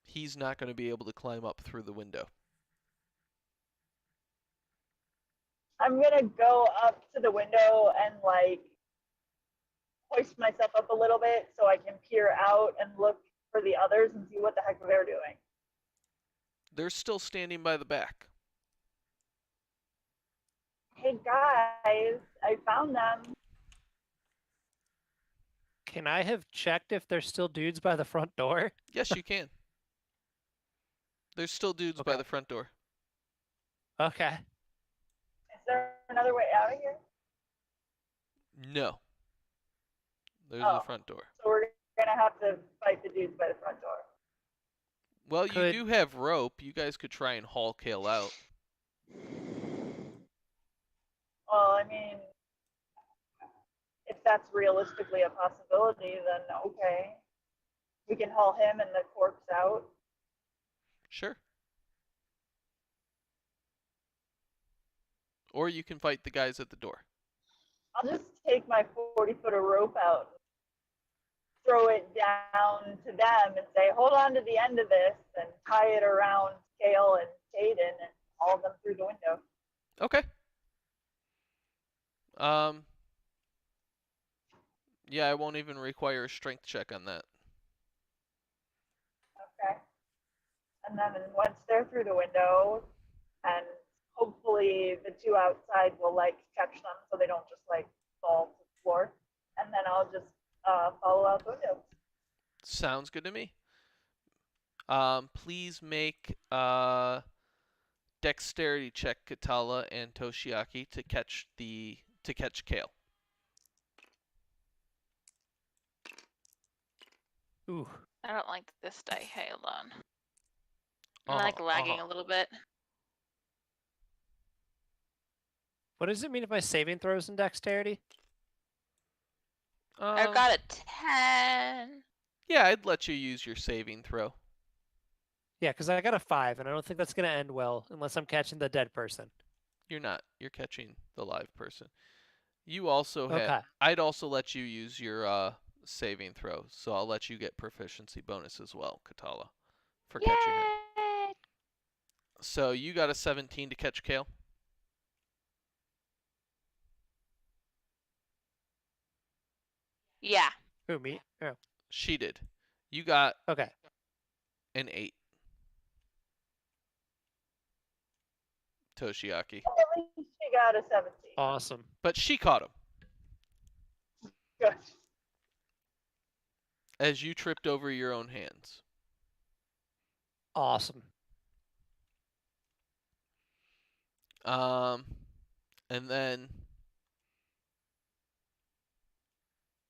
He's not going to be able to climb up through the window. I'm gonna go up to the window and like hoist myself up a little bit so I can peer out and look for the others and see what the heck they're doing. They're still standing by the back. Hey guys, I found them. Can I have checked if there's still dudes by the front door? Yes, you can. There's still dudes by Okay. the front door. Okay. Is there another way out of here? No. There's Oh. the front door. So we're gonna have to fight the dudes by the front door. Well, Could- you do have rope. You guys could try and haul Kale out. Well, I mean, if that's realistically a possibility, then okay. We can haul him and the corpse out. Sure. Or you can fight the guys at the door. I'll just take my 40-foot of rope out, throw it down to them, and say, hold on to the end of this, and tie it around Kale and Caden and haul them through the window. Okay. Yeah, I won't even require a strength check on that. Okay. And then once they're through the window, and hopefully the two outside will like catch them so they don't just like fall to the floor. And then I'll just follow out the window. Sounds good to me. Please make dexterity check, Katala and Toshiaki, to catch Kale. Ooh. I don't like this die. Hey, hold on. I'm like lagging a little bit. What does it mean if my saving throws in dexterity? I got a 10. Yeah, I'd let you use your saving throw. Yeah, because I got a 5, and I don't think that's going to end well unless I'm catching the dead person. You're not. You're catching the live person. You also have. Okay. I'd also let you use your saving throw, so I'll let you get proficiency bonus as well, Katala, for catching him. Yay! So you got a 17 to catch Kale. Yeah. Who, me? Oh, She did. You got okay. an 8. Toshiaki. At least she got a 17. Awesome. But she caught him Good. as you tripped over your own hands. Awesome. And then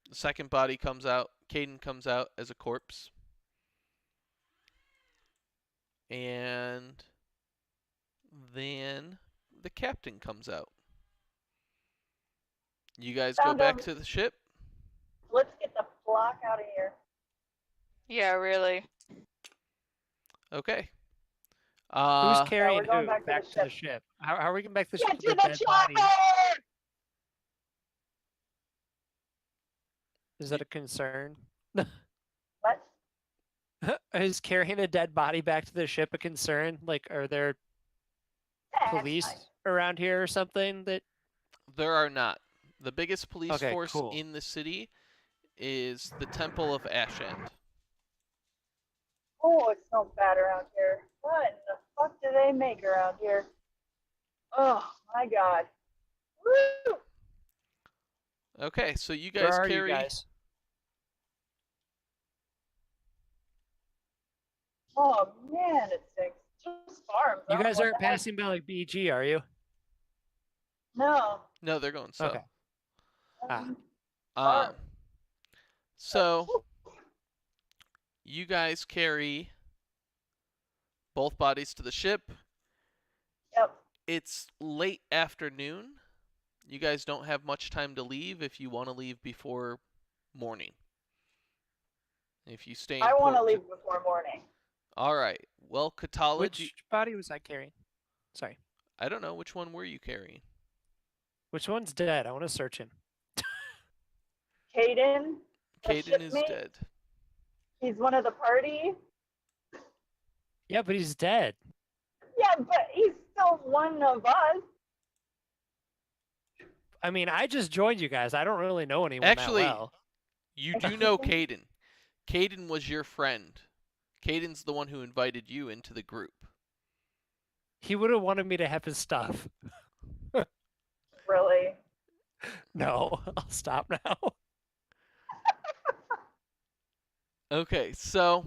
the second body comes out. Caden comes out as a corpse. And then the captain comes out. You guys go Found back him. to the ship? Let's get the flock out of here. Yeah, really. Okay. Who's carrying going who back back to to the the ship? How are we getting back to the Get ship to with the the dead body? chopper! Is that a concern? What? Is carrying a dead body back to the ship a concern? Like, are there Yeah, it's police fine. around here or something that... There are not. The biggest police Okay, force cool. in the city is the Temple of Ashend. Oh, it smells bad around here. What in the fuck do they make around here? Oh my god. Woo! Okay, so you Where guys are carry. you guys? Oh man, it stinks. Just farms. You huh? guys What aren't the heck? passing by like BG, are you? No. No, they're going south. Okay. Ah. Um, so you guys carry both bodies to the ship. Yep. It's late afternoon. You guys don't have much time to leave if you want to leave before morning. If you stay in I want to port leave before morning. All right. Well, Katala, Which body was I carrying? Sorry. I don't know which one were you carrying. Which one's dead? I want to search him. Caden. The Caden is shipmate? dead. He's one of the party. Yeah, but he's dead. Yeah, but he's still one of us. I mean, I just joined you guys. I don't really know anyone Actually, that well. You do know Caden. Caden was your friend. Caden's the one who invited you into the group. He would have wanted me to have his stuff. Really? No, I'll stop now. Okay, so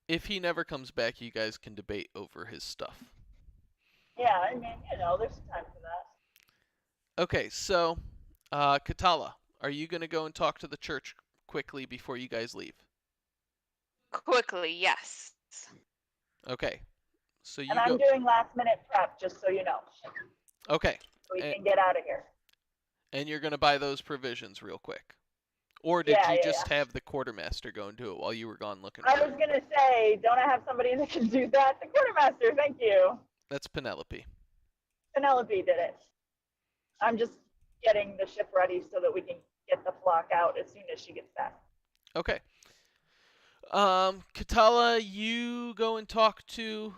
if he never comes back, you guys can debate over his stuff. Yeah, I mean, there's time for that. Okay, so Katala, are you going to go and talk to the church quickly before you guys leave? Quickly, yes. Okay, so you And I'm go. doing last minute prep, just so you know. Okay, So we And- can get out of here. and you're going to buy those provisions real quick. Or did Yeah, you yeah, just have the quartermaster go and do it while you were gone looking I for was it? going to say, don't I have somebody that can do that? The quartermaster, thank you. That's Penelope. Penelope did it. I'm just getting the ship ready so that we can get the flock out as soon as she gets back. Okay. Katala, you go and talk to,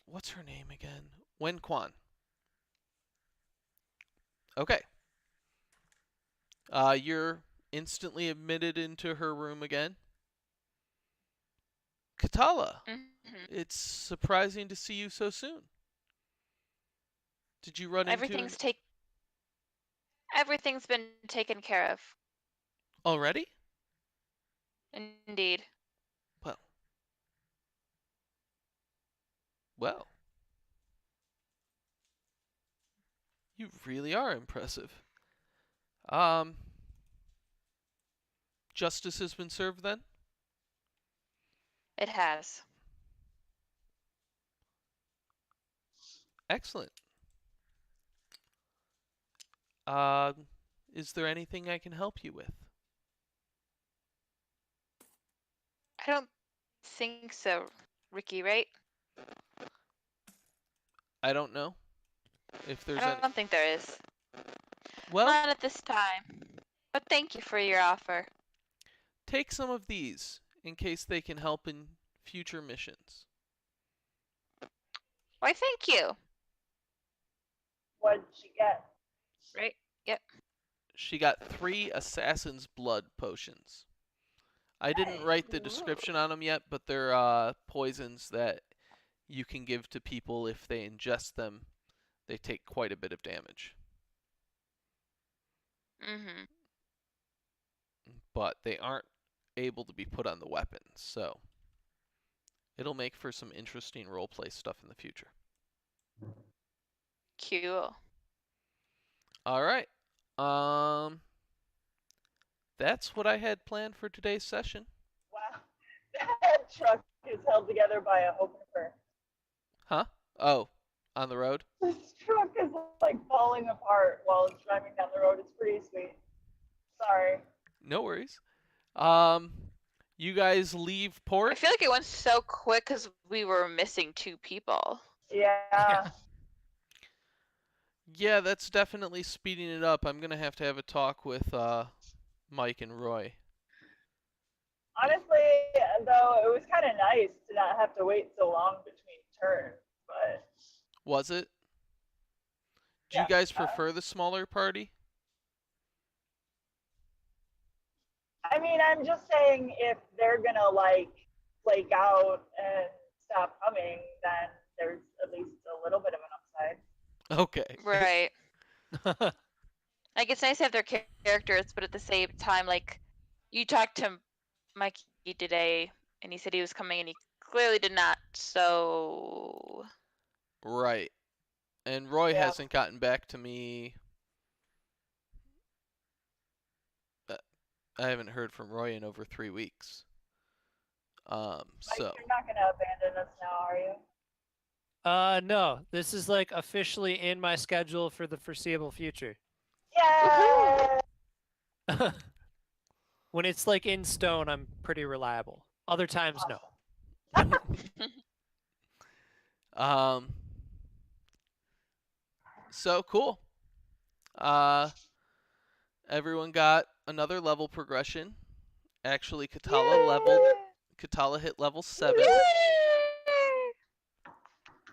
what's her name again? Wen Quan. Okay. You're instantly admitted into her room again. Katala, Mhm. it's surprising to see you so soon. Did you run Everything's into Everything's been taken care of. already? Indeed. Well, you really are impressive. Justice has been served then? It has. Excellent. Is there anything I can help you with? I don't think so, Ricky, right? I don't know if there's I any. don't think there is. Well, Not at this time. But thank you for your offer. take some of these in case they can help in future missions. Why, thank you. What'd she get? Right? Yep. She got 3 Assassin's Blood potions. I didn't write the description on them yet, but they're poisons that you can give to people if they ingest them. They take quite a bit of damage, Mm-hmm. but they aren't able to be put on the weapons, so it'll make for some interesting roleplay stuff in the future. Cool. All right. That's what I had planned for today's session. Wow. That truck is held together by a opener. Huh? Oh, on the road? This truck is like falling apart while it's driving down the road. It's pretty sweet. Sorry. No worries. You guys leave I port? feel like it went so quick because we were missing 2 people. Yeah. Yeah, that's definitely speeding it up. I'm gonna have to have a talk with Mike and Roy. Honestly, though, it was kind of nice to not have to wait so long between turns. But Was it? Do Yeah, you guys prefer the smaller party? I mean, I'm just saying, if they're gonna like flake out and stop coming, then there's at least a little bit of an upside. Okay. Right. Like, it's nice to have their characters, but at the same time, like, you talked to Mikey today, and he said he was coming, and he clearly did not, so... Right. And Roy Yeah. hasn't gotten back to me. I haven't heard from Roy in over 3 weeks. Mike, So you're not gonna abandon us now, are you? No. This is like officially in my schedule for the foreseeable future. Yeah. When it's like in stone, I'm pretty reliable. Other times, no. So cool. Everyone got another level progression. Actually, Katala hit level 7.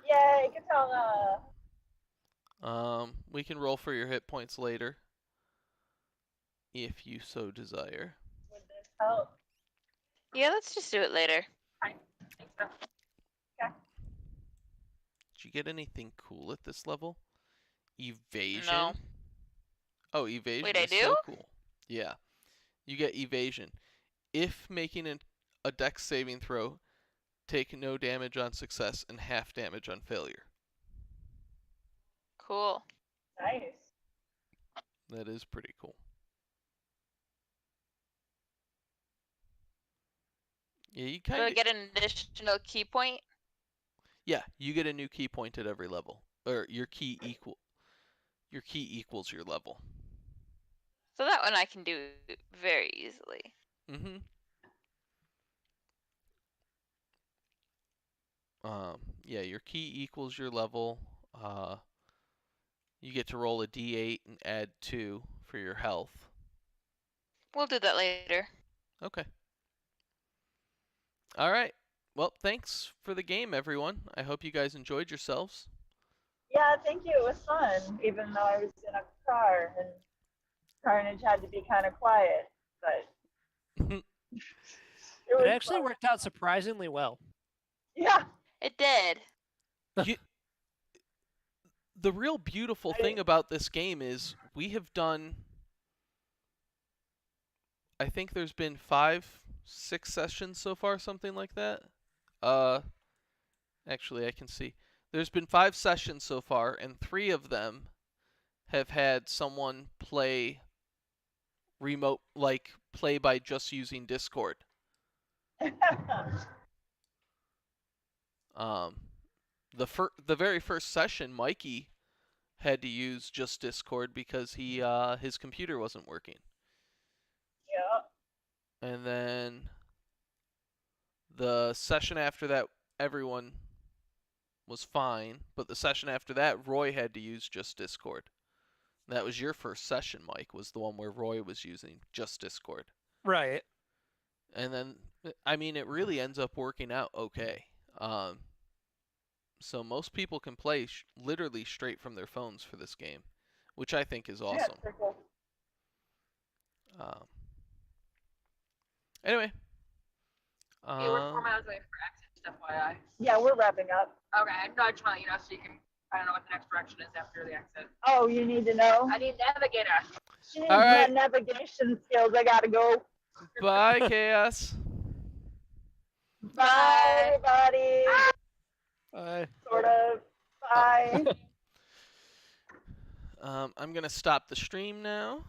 Yay, Katana! We can roll for your hit points later, if you so desire. Would this help? Yeah, let's just do it later. I think so. Did you get anything cool at this level? Evasion? No. Oh, evasion Wait, I is so do? cool. Yeah. You get evasion. If making a dex saving throw, take no damage on success and half damage on failure. Cool. Nice. That is pretty cool. Yeah, you Do kind I of get an additional key point? Yeah, you get a new key point at every level, or your key equals your level. So that one I can do very easily. Mm-hmm. Yeah, your key equals your level. You get to roll a d8 and add 2 for your health. We'll do that later. Okay. All right. Well, thanks for the game, everyone. I hope you guys enjoyed yourselves. Yeah, thank you. It was fun, even though I was in a car and Carnage had to be kind of quiet, but it was It actually fun. worked out surprisingly well. Yeah. It did. The real beautiful thing about this game is we have done, I think there's been 5-6 sessions so far, something like that. Actually, I can see. There's been 5 sessions so far, and 3 of them have had someone play remote, like play by just using Discord. The very first session, Mikey had to use just Discord because his computer wasn't working. Yeah. And then the session after that, everyone was fine, but the session after that, Roy had to use just Discord. That was your first session, Mike, was the one where Roy was using just Discord. Right. And then, I mean, it really ends up working out okay. So most people can play literally straight from their phones for this game, which I think is awesome. Yeah, it's pretty cool. Anyway. Okay, we're 4 miles away from exit, just FYI. Yeah, we're wrapping up. Okay, no, I just want to let you know so you can, I don't know what the next direction is after the exit. Oh, you need to know? I need navigator. She needs All right. my navigation skills. I gotta go. Bye, Chaos. Bye, everybody. Sort of. Bye. I'm going to stop the stream now.